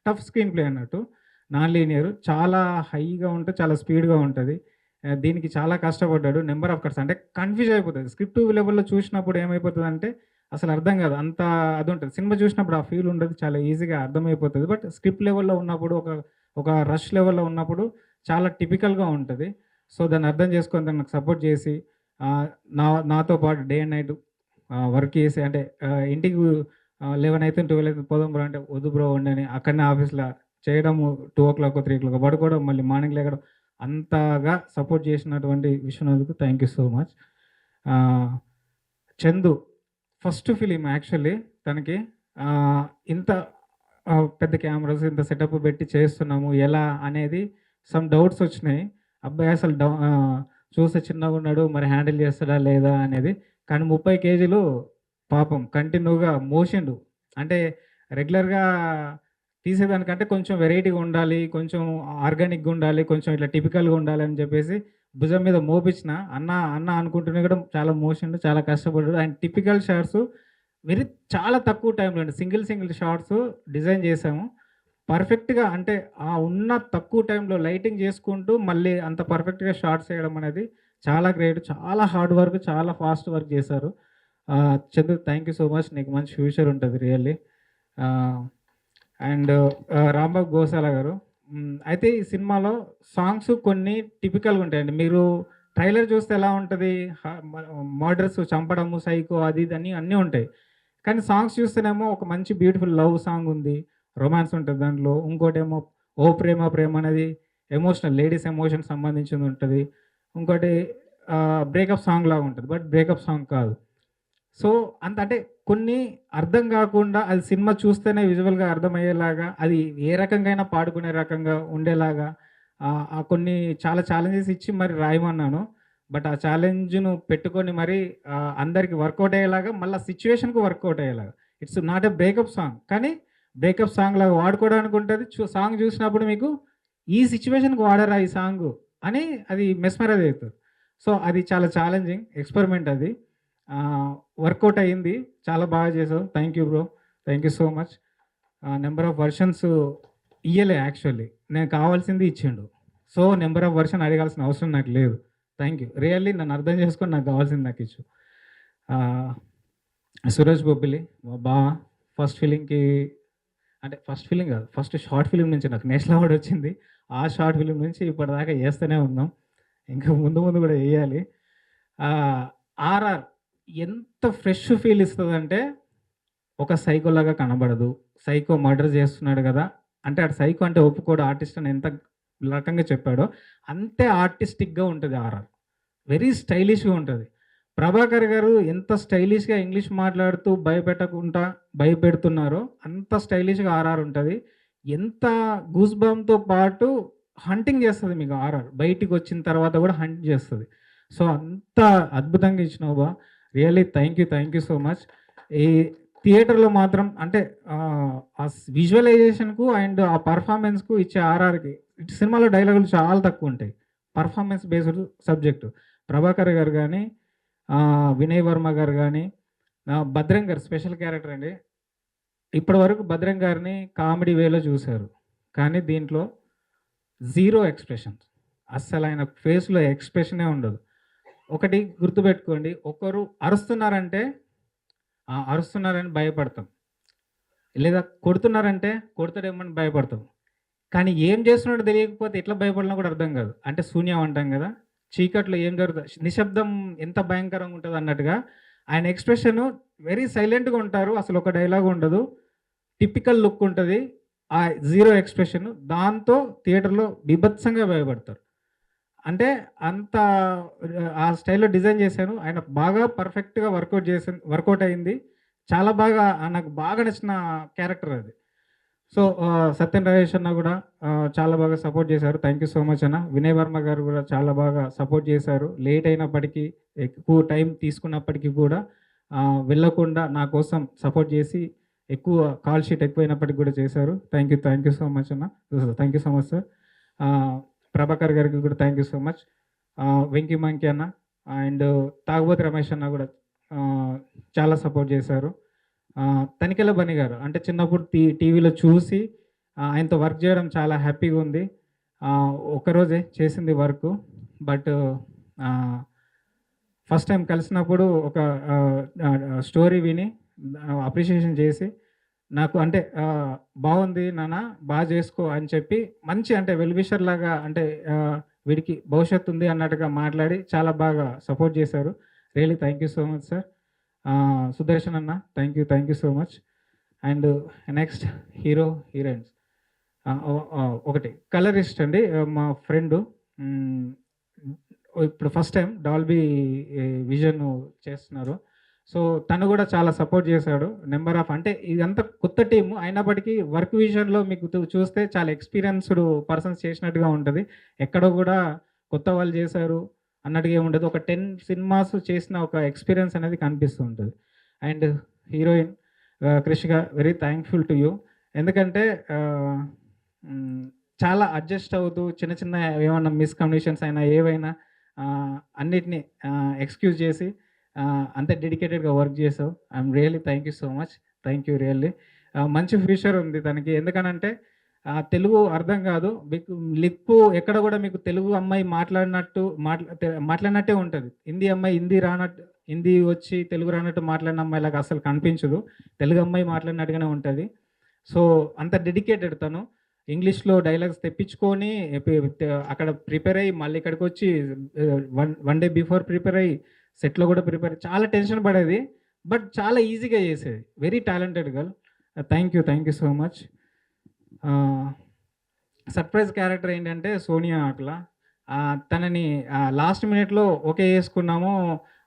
టఫ్ స్క్రీన్ ప్లే అన్నట్టు. నాన్ లీనియర్, చాలా హైగా ఉంటుంది, చాలా స్పీడ్గా ఉంటుంది. దీనికి చాలా కష్టపడ్డాడు. నెంబర్ ఆఫ్ కట్స్ అంటే కన్ఫ్యూజ్ అయిపోతుంది. స్క్రిప్ట్ లెవెల్లో చూసినప్పుడు ఏమైపోతుంది అంటే అసలు అర్థం కాదు, అంత అది ఉంటుంది. సినిమా చూసినప్పుడు ఆ ఫీల్ ఉండదు, చాలా ఈజీగా అర్థమైపోతుంది. బట్ స్క్రిప్ట్ లెవెల్లో ఉన్నప్పుడు ఒక రష్ లెవెల్లో ఉన్నప్పుడు చాలా టిపికల్గా ఉంటుంది. సో దాన్ని అర్థం చేసుకొని నాకు సపోర్ట్ చేసి నాతో పాటు డే అండ్ నైట్ వర్క్ చేసి, అంటే ఇంటికి 11 అయితే 12 అయితే పోదాం బ్రో అంటే వద్దు బ్రో ఉండని అక్కడనే ఆఫీస్లో చేయడము, 2 o'clock 3 o'clock పడుకోవడం, మళ్ళీ మార్నింగ్ లేకడం, అంతగా సపోర్ట్ చేసినటువంటి విశ్వనాథ్కు thank you so much. Chandu first film actually తనకి ఇంత పెద్ద కెమెరాస్ ఇంత సెటప్ పెట్టి చేస్తున్నాము ఎలా అనేది సమ్ డౌట్స్ వచ్చినాయి. అబ్బాయి అసలు చూస్తే చిన్నగా ఉన్నాడు, మరి హ్యాండిల్ చేస్తాడా లేదా అనేది. కానీ 30 kgs పాపం కంటిన్యూగా మోసిండు. అంటే రెగ్యులర్గా తీసేదానికంటే కొంచెం వెరైటీగా ఉండాలి, కొంచెం ఆర్గానిక్గా ఉండాలి, కొంచెం ఇట్లా టిపికల్గా ఉండాలి అని చెప్పేసి భుజం మీద మోపించిన అన్న అనుకుంటున్నా కూడా చాలా మోసిండు, చాలా కష్టపడ్డాడు. అండ్ టిపికల్ షార్ట్స్ చాలా తక్కువ టైంలో అండి సింగిల్ షార్ట్స్ డిజైన్ చేసాము పర్ఫెక్ట్గా. అంటే ఉన్న తక్కువ టైంలో లైటింగ్ చేసుకుంటూ మళ్ళీ అంత పర్ఫెక్ట్గా షార్ట్స్ వేయడం అనేది చాలా గ్రేట్, చాలా హార్డ్ వర్క్, చాలా ఫాస్ట్ వర్క్ చేశారు. Chandru thank you so much, నీకు మంచి ఫ్యూచర్ ఉంటుంది రియల్లీ. అండ్ రాంబాబు గోసాల గారు. అయితే ఈ సినిమాలో సాంగ్స్ కొన్ని టిపికల్గా ఉంటాయండి. మీరు ట్రైలర్ చూస్తే ఎలా ఉంటుంది, మర్డర్స్, చంపడము, సైకో, అది ఇది అన్నీ ఉంటాయి. కానీ సాంగ్స్ చూస్తేనేమో ఒక మంచి బ్యూటిఫుల్ లవ్ సాంగ్ ఉంది, రొమాన్స్ ఉంటుంది దాంట్లో. ఇంకోటేమో ఓ ప్రేమ ప్రేమ అనేది ఎమోషనల్, లేడీస్ ఎమోషన్ సంబంధించింది ఉంటుంది. ఇంకోటి బ్రేకప్ సాంగ్ లాగా ఉంటుంది, బట్ బ్రేకప్ సాంగ్ కాదు. సో అంటే కొన్ని అర్థం కాకుండా అది సినిమా చూస్తేనే విజువల్గా అర్థమయ్యేలాగా, అది ఏ రకంగా పాడుకునే రకంగా ఉండేలాగా ఆ కొన్ని చాలా ఛాలెంజెస్ ఇచ్చి మరి రాయమన్నాను. బట్ ఆ ఛాలెంజ్ను పెట్టుకొని మరి అందరికి వర్కౌట్ అయ్యేలాగా, మళ్ళీ సిచ్యువేషన్కి వర్కౌట్ అయ్యేలాగా. It's not a breakup song, కానీ బ్రేకప్ సాంగ్ లాగా వాడుకోవడానికి ఉంటుంది. సాంగ్ చూసినప్పుడు మీకు ఈ సిచ్యువేషన్కి వాడరా ఈ సాంగ్ అని అది మెస్మరైజ్ అవుతుంది. సో అది చాలా ఛాలెంజింగ్ ఎక్స్పెరిమెంట్, అది వర్కౌట్ అయ్యింది. చాలా బాగా చేసావు, thank you bro, thank you so much. Number of versions ఇయ్యలే, యాక్చువల్లీ నేను కావాల్సింది ఇచ్చిండు. సో నెంబర్ ఆఫ్ వర్షన్ అడగాల్సిన అవసరం నాకు లేదు. థ్యాంక్ యూ, రియల్లీ నన్ను అర్థం చేసుకొని నాకు కావాల్సింది నాకు ఇచ్చు. సురేష్ బొబ్బిలి మా బావ, ఫస్ట్ ఫిలింకి అంటే ఫస్ట్ ఫిలిం కాదు, ఫస్ట్ షార్ట్ ఫిలిం నుంచి నాకు నేషనల్ అవార్డు వచ్చింది. ఆ షార్ట్ ఫిలిం నుంచి ఇప్పటిదాకా చేస్తూనే ఉన్నాం, ఇంకా ముందు ముందు కూడా వేయాలి. ఆర్ఆర్ ఎంత ఫ్రెష్ ఫీల్ ఇస్తుందంటే, ఒక సైకోలాగా కనబడదు. సైకో మర్డర్ చేస్తున్నాడు కదా అంటే, అటు సైకో అంటే ఒప్పుకోడు ఆర్టిస్ట్ అని ఎంత రకంగా చెప్పాడో అంతే ఆర్టిస్టిక్గా ఉంటుంది ఆర్ఆర్. వెరీ స్టైలిష్గా ఉంటుంది. ప్రభాకర్ గారు ఎంత స్టైలిష్గా ఇంగ్లీష్ మాట్లాడుతూ భయపెట్టకుండా భయపెడుతున్నారో అంత స్టైలిష్గా ఆర్ఆర్ ఉంటుంది. ఎంత గూస్ బంప్తో పాటు హంటింగ్ చేస్తుంది మీకు ఆర్ఆర్, బయటికి వచ్చిన తర్వాత కూడా హంట్ చేస్తుంది. సో అంత అద్భుతంగా ఇచ్చినావు బా, really thank you so much. ఈ థియేటర్లో మాత్రం అంటే ఆ విజువలైజేషన్కు అండ్ ఆ పర్ఫార్మెన్స్కు ఇచ్చే ఆర్ఆర్కి, సినిమాలో డైలాగులు చాలా తక్కువ ఉంటాయి, పర్ఫార్మెన్స్ బేస్డ్ సబ్జెక్టు. ప్రభాకర్ గారు కానీ, వినయ్ వర్మ గారు కానీ, భద్రం గారు స్పెషల్ క్యారెక్టర్ అండి. ఇప్పటి వరకు భద్రం గారిని కామెడీ వేలో చూశారు, కానీ దీంట్లో జీరో ఎక్స్ప్రెషన్స్, అస్సలు ఆయన ఫేస్లో ఎక్స్ప్రెషనే ఉండదు. ఒకటి గుర్తుపెట్టుకోండి, ఒకరు అరుస్తున్నారంటే అరుస్తున్నారని భయపడతాం, లేదా కొడుతున్నారంటే కొడతాడేమని భయపడతాం. కానీ ఏం చేస్తున్నాడో తెలియకపోతే ఎట్లా భయపడినా కూడా అర్థం కాదు. అంటే శూన్యం అంటాం కదా, చీకట్లో ఏం జరుగుతుంది, నిశ్శబ్దం ఎంత భయంకరంగా ఉంటుంది అన్నట్టుగా ఆయన ఎక్స్ప్రెషన్ వెరీ సైలెంట్గా ఉంటారు. అసలు ఒక డైలాగ్ ఉండదు, టిపికల్ లుక్ ఉంటుంది, ఆ జీరో ఎక్స్ప్రెషన్. దాంతో థియేటర్లో బీభత్సంగా భయపడతారు. అంటే అంత ఆ స్టైల్లో డిజైన్ చేశాను. ఆయన బాగా పర్ఫెక్ట్గా వర్కౌట్ అయింది. చాలా బాగా నాకు బాగా నచ్చిన క్యారెక్టర్ అది. సో సత్యన్ రాజేష్ అన్న కూడా చాలా బాగా సపోర్ట్ చేశారు, థ్యాంక్ యూ సో మచ్ అన్న. వినయ్ వర్మ గారు కూడా చాలా బాగా సపోర్ట్ చేశారు, లేట్ అయినప్పటికీ ఎక్కువ టైం తీసుకున్నప్పటికీ కూడా వెళ్ళకుండా నా కోసం సపోర్ట్ చేసి, ఎక్కువ కాల్ షీట్ ఎక్కువైనప్పటికీ కూడా చేశారు. థ్యాంక్ యూ సో మచ్ అన్న, thank you so much sir. Prabhakar గారికి కూడా thank you so much. Venky మంకి అన్న అండ్ తాగుబోతు రమేష్ అన్న కూడా చాలా సపోర్ట్ చేశారు. తనికెల బని గారు అంటే చిన్నప్పుడు టీవీలో చూసి ఆయనతో వర్క్ చేయడం చాలా హ్యాపీగా ఉంది. ఒకరోజే చేసింది వర్క్, బట్ ఫస్ట్ టైం కలిసినప్పుడు ఒక స్టోరీ విని అప్రిషియేషన్ చేసి, నాకు అంటే బాగుంది నాన్న, బాగా చేసుకో అని చెప్పి మంచి అంటే వెల్విషర్ లాగా, అంటే వీడికి భవిష్యత్తు ఉంది అన్నట్టుగా మాట్లాడి చాలా బాగా సపోర్ట్ చేశారు. Really thank you so much sir. Sudarshan అన్న thank you so much. And next heroines ఒకటి కలరిస్ట్ అండి, మా ఫ్రెండు ఇప్పుడు ఫస్ట్ టైం డాల్బీ విజన్ చేస్తున్నారు. సో తను కూడా చాలా సపోర్ట్ చేశాడు. నెంబర్ ఆఫ్ అంటే ఇదంతా కొత్త టీము అయినప్పటికీ వర్క్ విజన్లో మీకు చూస్తే చాలా ఎక్స్పీరియన్స్డ్ పర్సన్స్ చేసినట్టుగా ఉంటుంది. ఎక్కడో కూడా కొత్త వాళ్ళు చేశారు అన్నట్టుగా ఏముండదు, ఒక 10 సినిమాస్ చేసిన ఒక ఎక్స్పీరియన్స్ అనేది కనిపిస్తూ ఉంటుంది. And heroine Krishika, very thankful to you. ఎందుకంటే చాలా అడ్జస్ట్ అవుతూ చిన్న చిన్న ఏమన్నా మిస్కమ్యూనికేషన్స్ అయినా ఏవైనా అన్నిటినీ ఎక్స్క్యూజ్ చేసి అంతే డెడికేటెడ్గా వర్క్ చేసావు. I'm really thank you so much, thank you really. మంచి ఫ్యూచర్ ఉంది తనకి, ఎందుకనంటే తెలుగు అర్థం కాదు, మీకు లిప్పు ఎక్కడ కూడా మీకు తెలుగు అమ్మాయి మాట్లాడినట్టే ఉంటుంది. హిందీ అమ్మాయి హిందీ వచ్చి తెలుగు రానట్టు మాట్లాడిన అమ్మాయిలాగా అసలు కనిపించదు, తెలుగు అమ్మాయి మాట్లాడినట్టుగానే ఉంటుంది. సో అంత డెడికేటెడ్ తను. ఇంగ్లీష్లో డైలాగ్స్ తెప్పించుకొని అక్కడ ప్రిపేర్ అయ్యి మళ్ళీ ఇక్కడికి వచ్చి వన్ డే బిఫోర్ ప్రిపేర్ అయ్యి సెట్లో కూడా ప్రిపేర్ చాలా టెన్షన్ పడేది, బట్ చాలా ఈజీగా చేసేది. Very talented girl. Thank you so much. Surprise character ఏంటంటే సోనియా ఆకుల. తనని లాస్ట్ మినిట్లో ఓకే చేసుకున్నాము,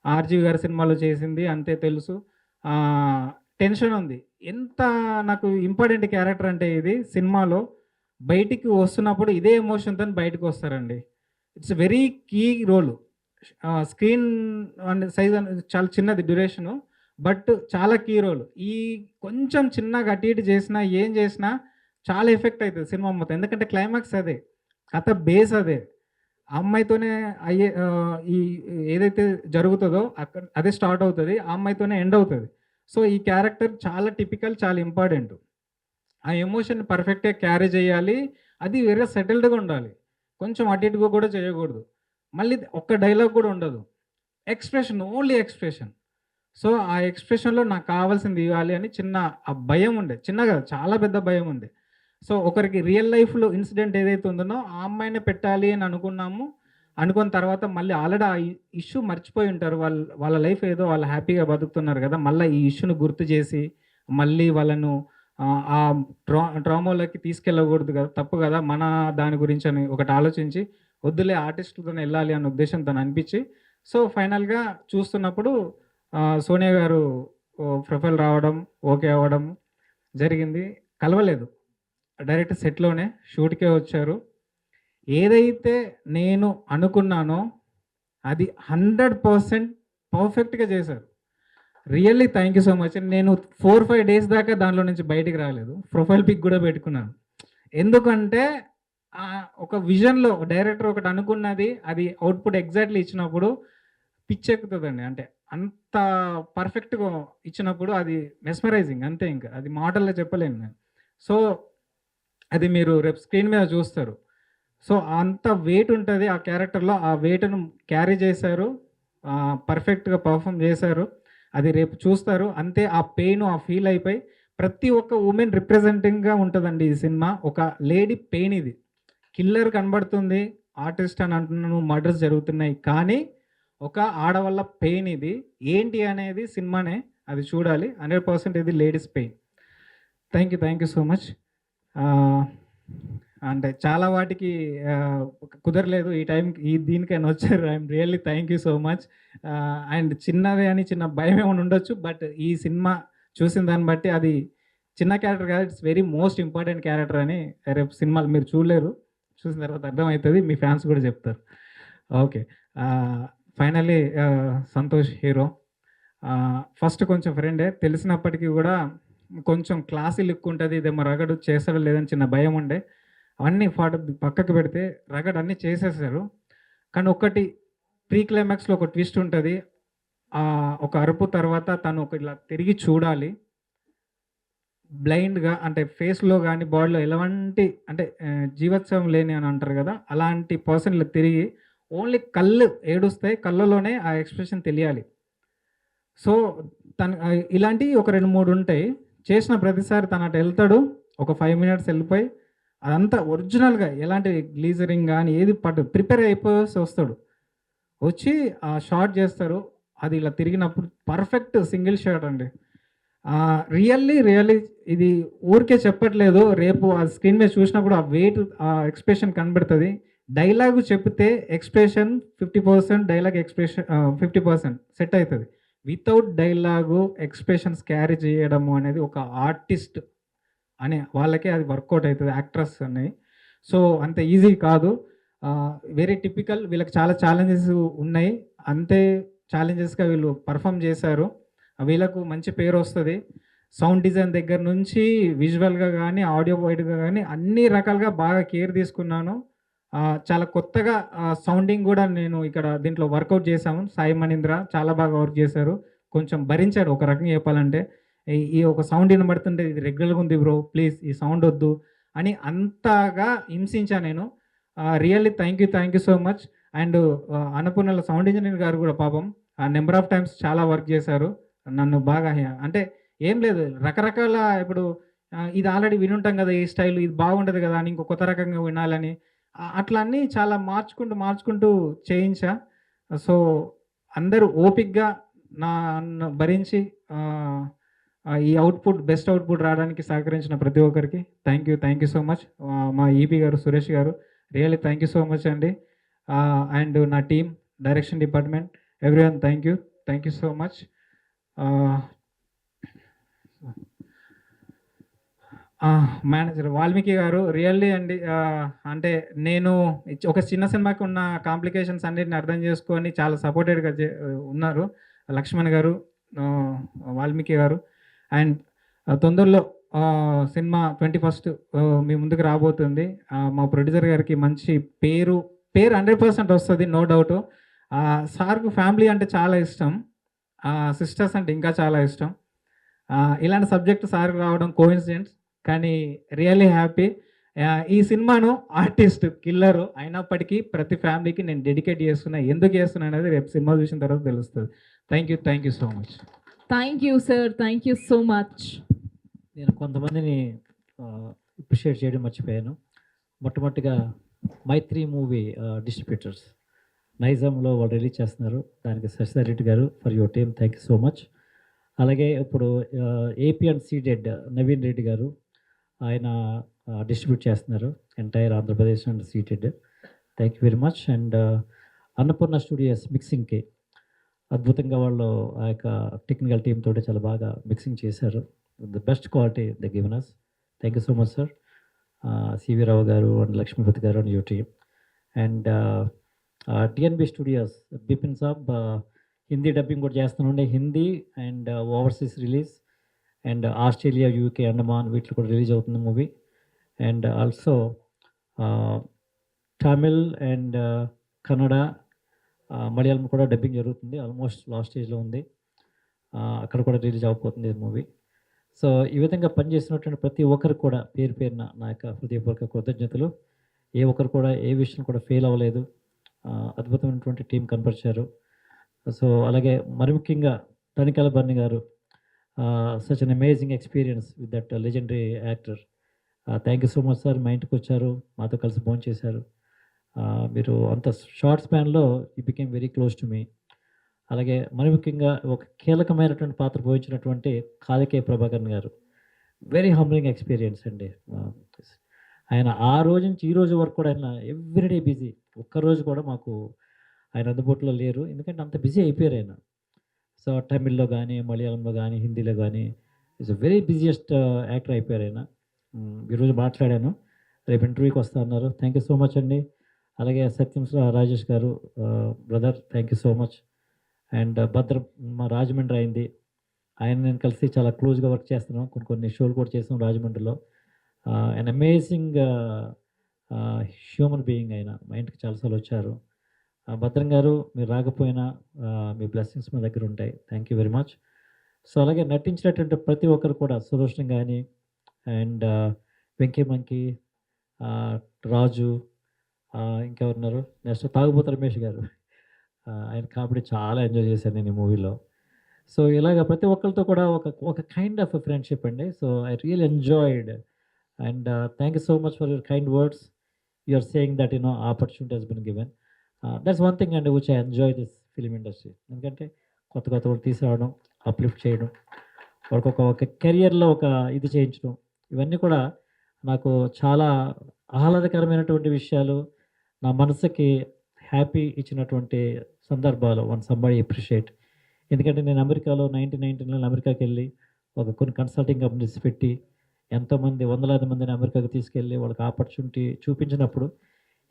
ఆర్జీవి గారి సినిమాలో చేసింది అంతే తెలుసు. టెన్షన్ ఉంది. ఎంత నాకు ఇంపార్టెంట్ క్యారెక్టర్ అంటే ఇది సినిమాలో బయటికి వస్తున్నప్పుడు ఇదే ఎమోషన్తో బయటకు వస్తారండి. It's very key role. Screen size చాలా చిన్నది డ్యూరేషను, బట్ చాలా కీ రోల్. ఈ కొంచెం చిన్నగా అటు ఇటు చేసినా ఏం చేసినా చాలా ఎఫెక్ట్ అవుతుంది సినిమా మొత్తం. ఎందుకంటే క్లైమాక్స్ అదే, కథ బేస్ అదే, ఆ అమ్మాయితోనే అయ్యే ఈ ఏదైతే జరుగుతుందో అక్కడ అదే స్టార్ట్ అవుతుంది, ఆ అమ్మాయితోనే ఎండ్ అవుతుంది. సో ఈ క్యారెక్టర్ చాలా టిపికల్, చాలా ఇంపార్టెంట్. ఆ ఎమోషన్ పర్ఫెక్ట్గా క్యారీ చేయాలి, అది వేరే సెటిల్డ్గా ఉండాలి, కొంచెం అటు ఇటుగా కూడా చేయకూడదు. మళ్ళీ ఒక్క డైలాగ్ కూడా ఉండదు, ఎక్స్ప్రెషన్, ఓన్లీ ఎక్స్ప్రెషన్. సో ఆ ఎక్స్ప్రెషన్లో నాకు కావాల్సింది ఇవ్వాలి అని చిన్న ఆ భయం ఉండే, చిన్నగా చాలా పెద్ద భయం ఉంది. సో ఒకరికి రియల్ లైఫ్లో ఇన్సిడెంట్ ఏదైతే ఉందో ఆ అమ్మాయినే పెట్టాలి అని అనుకున్నాము. అనుకున్న తర్వాత మళ్ళీ ఆల్రెడీ ఆ ఇష్యూ మర్చిపోయి ఉంటారు, వాళ్ళ లైఫ్ ఏదో వాళ్ళు హ్యాపీగా బతుకుతున్నారు కదా, మళ్ళీ ఈ ఇష్యూను గుర్తు చేసి మళ్ళీ వాళ్ళను ఆ ట్రామాలోకి తీసుకెళ్ళకూడదు కదా, తప్పు కదా మన దాని గురించి అని ఒకటి ఆలోచించి వద్దులే ఆర్టిస్టులతో వెళ్ళాలి అన్న ఉద్దేశంతో అనిపించి, సో ఫైనల్గా చూస్తున్నప్పుడు సోనియా గారు ప్రొఫైల్ రావడం, ఓకే అవ్వడం జరిగింది. కలవలేదు, డైరెక్ట్ సెట్లోనే షూట్కే వచ్చారు. ఏదైతే నేను అనుకున్నానో అది 100% పర్ఫెక్ట్గా చేశారు. Really thank you so much. నేను 4-5 డేస్ దాకా దాంట్లో నుంచి బయటికి రాలేదు, ప్రొఫైల్ పిక్ కూడా పెట్టుకున్నాను. ఎందుకంటే ఒక విజన్లో డైరెక్టర్ ఒకటి అనుకున్నది అది అవుట్పుట్ ఎగ్జాక్ట్లీ ఇచ్చినప్పుడు పిచ్చెక్కుతుందండి. అంటే అంత పర్ఫెక్ట్గా ఇచ్చినప్పుడు అది మెస్మరైజింగ్, అంతే, ఇంకా అది మాటల్లో చెప్పలేను నేను. సో అది మీరు రేపు స్క్రీన్ మీద చూస్తారు. సో అంత వెయిట్ ఉంటుంది ఆ క్యారెక్టర్లో, ఆ వెయిట్ను క్యారీ చేశారు, పర్ఫెక్ట్గా పర్ఫామ్ చేశారు. అది రేపు చూస్తారు. అంతే, ఆ పెయిన్ ఆ ఫీల్ అయిపోయి ప్రతి ఒక్క ఉమెన్ రిప్రజెంటింగ్గా ఉంటుందండి ఈ సినిమా. ఒక లేడీ పెయిన్ ఇది. కిల్లర్ కనబడుతుంది, ఆర్టిస్ట్ అని అంటున్నాను, మర్డర్స్ జరుగుతున్నాయి, కానీ ఒక ఆడవాళ్ళ పెయిన్ ఇది ఏంటి అనేది సినిమానే, అది చూడాలి. 100% ఇది ladies pain. Thank you so much. అంటే చాలా వాటికి కుదరలేదు ఈ టైంకి, దీనికైనా వచ్చారు. I'm really thank you so much. And చిన్నదే అని చిన్న భయం ఏమైనా ఉండొచ్చు, బట్ ఈ సినిమా చూసిన దాన్ని బట్టి అది చిన్న క్యారెక్టర్ కాదు, it's very most important character అని రేపు సినిమాలు మీరు చూడలేరు, చూసిన తర్వాత అర్థమవుతుంది, మీ ఫ్యాన్స్ కూడా చెప్తారు. Okay, finally Santosh hero. First కొంచెం ఫ్రెండే, తెలిసినప్పటికీ కూడా కొంచెం క్లాసీ లుక్ ఉంటుంది, ఇదేమో రగడు చేస్తాడో లేదని చిన్న భయం ఉండే. అవన్నీ పక్కకు పెడితే రగడ్ అన్నీ చేసేసారు. కానీ ఒకటి ప్రీ క్లైమాక్స్లో ఒక ట్విస్ట్ ఉంటుంది. ఒక అరుపు తర్వాత తను ఒక ఇలా తిరిగి చూడాలి బ్లైండ్గా, అంటే ఫేస్లో కానీ బాడీలో ఎలాంటి అంటే జీవోత్సవం లేని అని అంటారు కదా, అలాంటి పర్సన్ ఇలా తిరిగి ఓన్లీ కళ్ళు ఏడుస్తాయి, కళ్ళలోనే ఆ ఎక్స్ప్రెషన్ తెలియాలి. సో తను ఇలాంటివి ఒక 2-3 ఉంటాయి. చేసిన ప్రతిసారి తను అటు వెళ్తాడు, ఒక 5 మినిట్స్ వెళ్ళిపోయి అదంతా ఒరిజినల్గా ఎలాంటి గ్లీజరింగ్ కానీ ఏది ప్రిపేర్ అయిపోయి వస్తాడు, వచ్చి ఆ షాట్ చేస్తారు. అది ఇలా తిరిగినప్పుడు పర్ఫెక్ట్ సింగిల్ షాట్ అండి. రియల్లీ ఇది ఊరికే చెప్పట్లేదు, రేపు ఆ స్క్రీన్ మీద చూసినప్పుడు ఆ వెయిట్, ఆ ఎక్స్ప్రెషన్ కనబడుతుంది. డైలాగు చెప్తే ఎక్స్ప్రెషన్ 50%, డైలాగ్ ఎక్స్ప్రెషన్ 50% సెట్ అవుతుంది. వితౌట్ డైలాగు ఎక్స్ప్రెషన్స్ క్యారీ చేయడము అనేది ఒక ఆర్టిస్ట్ అనే వాళ్ళకే అది వర్కౌట్ అవుతుంది, యాక్ట్రెస్ అని. సో అంత ఈజీ కాదు, వెరీ టిపికల్. వీళ్ళకి చాలా ఛాలెంజెస్ ఉన్నాయి, అంతే ఛాలెంజెస్గా వీళ్ళు పర్ఫామ్ చేశారు. వీళ్ళకు మంచి పేరు వస్తుంది. సౌండ్ డిజైన్ దగ్గర నుంచి విజువల్గా కానీ ఆడియో వైడ్గా కానీ అన్ని రకాలుగా బాగా కేర్ తీసుకున్నాను. చాలా కొత్తగా సౌండింగ్ కూడా నేను ఇక్కడ దీంట్లో వర్కౌట్ చేశాము. సాయి మణీంద్ర చాలా బాగా వర్క్ చేశారు, కొంచెం భరించాడు ఒక రకంగా చెప్పాలంటే. ఈ ఒక సౌండ్ వినబడుతుంటే ఇది రెగ్యులర్గా ఉంది బ్రో, ప్లీజ్ ఈ సౌండ్ వద్దు అని అంతగా హింసించా నేను. Really thank you so much. And అన్నపూర్ణల సౌండ్ ఇంజనీర్ గారు కూడా పాపం నెంబర్ ఆఫ్ టైమ్స్ చాలా వర్క్ చేశారు, నన్ను బాగా అంటే ఏం లేదు రకరకాల ఇప్పుడు ఇది ఆల్రెడీ వినుంటాం కదా, ఈ స్టైల్ ఇది బాగుండదు కదా అని ఇంకో కొత్త రకంగా వినాలని అట్లా అన్నీ చాలా మార్చుకుంటూ చేయించా. సో అందరూ ఓపిక్గా నన్ను భరించి ఈ బెస్ట్ అవుట్పుట్ రావడానికి సహకరించిన ప్రతి ఒక్కరికి థ్యాంక్ యూ సో మచ్. మా ఈపీ గారు, సురేష్ గారు, really thank you so much అండి. అండ్ నా team, direction department, everyone thank you so much. Manager Valmiki గారు, రియల్లీ అండి, అంటే నేను ఒక చిన్న సినిమాకి ఉన్న కాంప్లికేషన్స్ అన్నిటిని అర్థం చేసుకొని చాలా సపోర్టెడ్గా ఉన్నారు. లక్ష్మణ్ గారు, వాల్మీకి గారు. అండ్ తొందరలో సినిమా 21st మీ ముందుకు రాబోతుంది. మా ప్రొడ్యూసర్ గారికి మంచి పేరు 100% వస్తుంది, నో డౌట్. సార్కు ఫ్యామిలీ అంటే చాలా ఇష్టం, సిస్టర్స్ అంటే ఇంకా చాలా ఇష్టం. ఇలాంటి సబ్జెక్ట్ సార్కి రావడం కోఇన్సిడెంట్స్, కానీ రియల్లీ హ్యాపీ. ఈ సినిమాను ఆర్టిస్ట్ కిల్లరు అయినప్పటికీ ప్రతి ఫ్యామిలీకి నేను డెడికేట్ చేస్తున్నా. ఎందుకు చేస్తున్నా అనేది రేపు సినిమా చూసిన తర్వాత తెలుస్తుంది. Thank you so much. Thank you sir, thank you so much. నేను కొంతమందిని అప్రిషియేట్ చేయడం మర్చిపోయాను. మొట్టమొదటిగా మైత్రి మూవీ డిస్ట్రిబ్యూటర్స్ నైజాంలో వాళ్ళు రిలీజ్ చేస్తున్నారు. దానికి శశిధర్ రెడ్డి గారు, for your team thank you so much. అలాగే ఇప్పుడు AP and ceded Naveen Reddy గారు, ఆయన డిస్ట్రిబ్యూట్ చేస్తున్నారు entire Andhra Pradesh and ceded. Thank you very much. And Annapurna studios మిక్సింగ్కి అద్భుతంగా వాళ్ళు ఆ యొక్క టెక్నికల్ టీమ్ తోటి చాలా బాగా మిక్సింగ్ చేశారు. The best quality the given us. Thank you so much sir. C V Rao గారు అండ్ లక్ష్మీపతి గారు and your team. And D N B studios Bipin సాబ్ హిందీ డబ్బింగ్ కూడా చేస్తున్నాండి. Hindi and overseas release and Australia, UK, Andaman వీటిలో కూడా రిలీజ్ అవుతుంది movie. And also Tamil and Kannada, Malayalam కూడా డబ్బింగ్ జరుగుతుంది. ఆల్మోస్ట్ లాస్ట్ స్టేజ్లో ఉంది, అక్కడ కూడా రిలీజ్ అయిపోతుంది మూవీ. సో ఈ విధంగా పనిచేసినటువంటి ప్రతి ఒక్కరు కూడా పేరున నా యొక్క హృదయపూర్వక కృతజ్ఞతలు. ఏ ఒక్కరు కూడా ఏ విషయం కూడా ఫెయిల్ అవ్వలేదు. అద్భుతమైనటువంటి టీం కనపరిచారు. సో అలాగే మరి ముఖ్యంగా తనికెల బర్ని గారు, such an amazing experience with that legendary actor. Thank you so much sir. మా ఇంటికి వచ్చారు, మాతో కలిసి భోజనం చేశారు. మీరు అంత short స్పాన్లో he became very close to me. అలాగే మరి ముఖ్యంగా ఒక కీలకమైనటువంటి పాత్ర పోయించినటువంటి కాళికే ప్రభాకరన్ గారు, వెరీ హంబ్లింగ్ ఎక్స్పీరియన్స్ అండి. ఆయన ఆ రోజు నుంచి ఈ రోజు వరకు కూడా ఆయన ఎవ్రీడే బిజీ. ఒక్కరోజు కూడా మాకు ఆయన అందుబాటులో లేరు, ఎందుకంటే అంత బిజీ అయిపోయారు ఆయన. సో తమిళ్లో కానీ, మలయాళంలో కానీ, హిందీలో కానీ is a very busiest actor అయిపోయారు ఆయన. ఈరోజు మాట్లాడాను, రేపు ఇంటర్వ్యూకి వస్తా అన్నారు. థ్యాంక్ యూ సో మచ్ అండి. అలాగే సత్యం రాజేష్ గారు, brother thank you so much. And Bhadra మా రాజమండ్రి అయింది, ఆయన నేను కలిసి చాలా క్లోజ్గా వర్క్ చేస్తున్నాం. కొన్ని షోలు కూడా చేసాం రాజమండ్రిలో. అండ్ అమేజింగ్ హ్యూమన్ బీయింగ్ ఆయన. మా ఇంటికి చాలాసార్లు వచ్చారు. భద్రం గారు, మీరు రాకపోయినా మీ బ్లెస్సింగ్స్ మా దగ్గర ఉంటాయి. Thank you very much. So అలాగే నటించినటువంటి ప్రతి ఒక్కరు కూడా, సుదర్శన్ కానీ అండ్ వెంకీ మంకీ, రాజు, ఇంకెవరున్నారు, నెక్స్ట్ తాగుబోతు రమేష్ గారు, ఆయన కామెడీ చాలా ఎంజాయ్ చేశాను నేను ఈ మూవీలో. సో ఇలాగ ప్రతి ఒక్కరితో కూడా ఒక కైండ్ ఆఫ్ ఫ్రెండ్షిప్ అండి. So I real enjoyed. And thank you so much for your kind words. You are saying that opportunity has been given. That's one thing అండి which I enjoy this film industry. ఎందుకంటే కొత్త వాళ్ళు తీసుకురావడం, అప్లిఫ్ట్ చేయడం, వాళ్ళకి ఒక కెరియర్లో ఒక ఇది చేయించడం, ఇవన్నీ కూడా నాకు చాలా ఆహ్లాదకరమైనటువంటి విషయాలు, నా మనసుకి హ్యాపీ ఇచ్చినటువంటి సందర్భాలు. One somebody appreciate. ఎందుకంటే నేను అమెరికాలో 1999లో అమెరికాకి వెళ్ళి కొన్ని కన్సల్టింగ్ కంపెనీస్ పెట్టి ఎంతోమంది వందలాది మందిని అమెరికాకి తీసుకెళ్ళి వాళ్ళకి ఆపర్చునిటీ చూపించినప్పుడు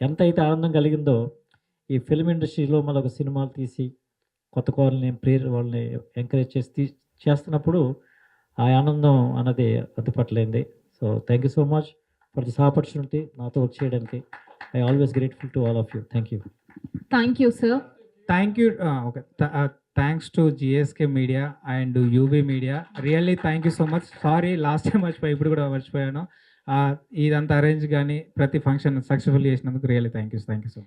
ఎంత అయితే ఆనందం కలిగిందో, ఈ ఫిల్మ్ ఇండస్ట్రీలో మళ్ళీ ఒక సినిమాలు తీసి కొత్త వాళ్ళని ఎంకరేజ్ చేసి చేస్తున్నప్పుడు ఆ ఆనందం అన్నది అద్దుపట్టలేంది. So thank you so much for this opportunity నాతో వర్క్ చేయడానికి. I always grateful to all of you. Thank you. Thank you sir. Thank you. Okay, thanks to G S K media and U V media. Really thank you so much. Sorry last time మర్చిపోయి, ఇప్పుడు కూడా మర్చిపోయాను. ఇదంతా అరేంజ్ కానీ ప్రతి ఫంక్షన్ సక్సెస్ఫుల్ చేసినందుకు really thank you so much.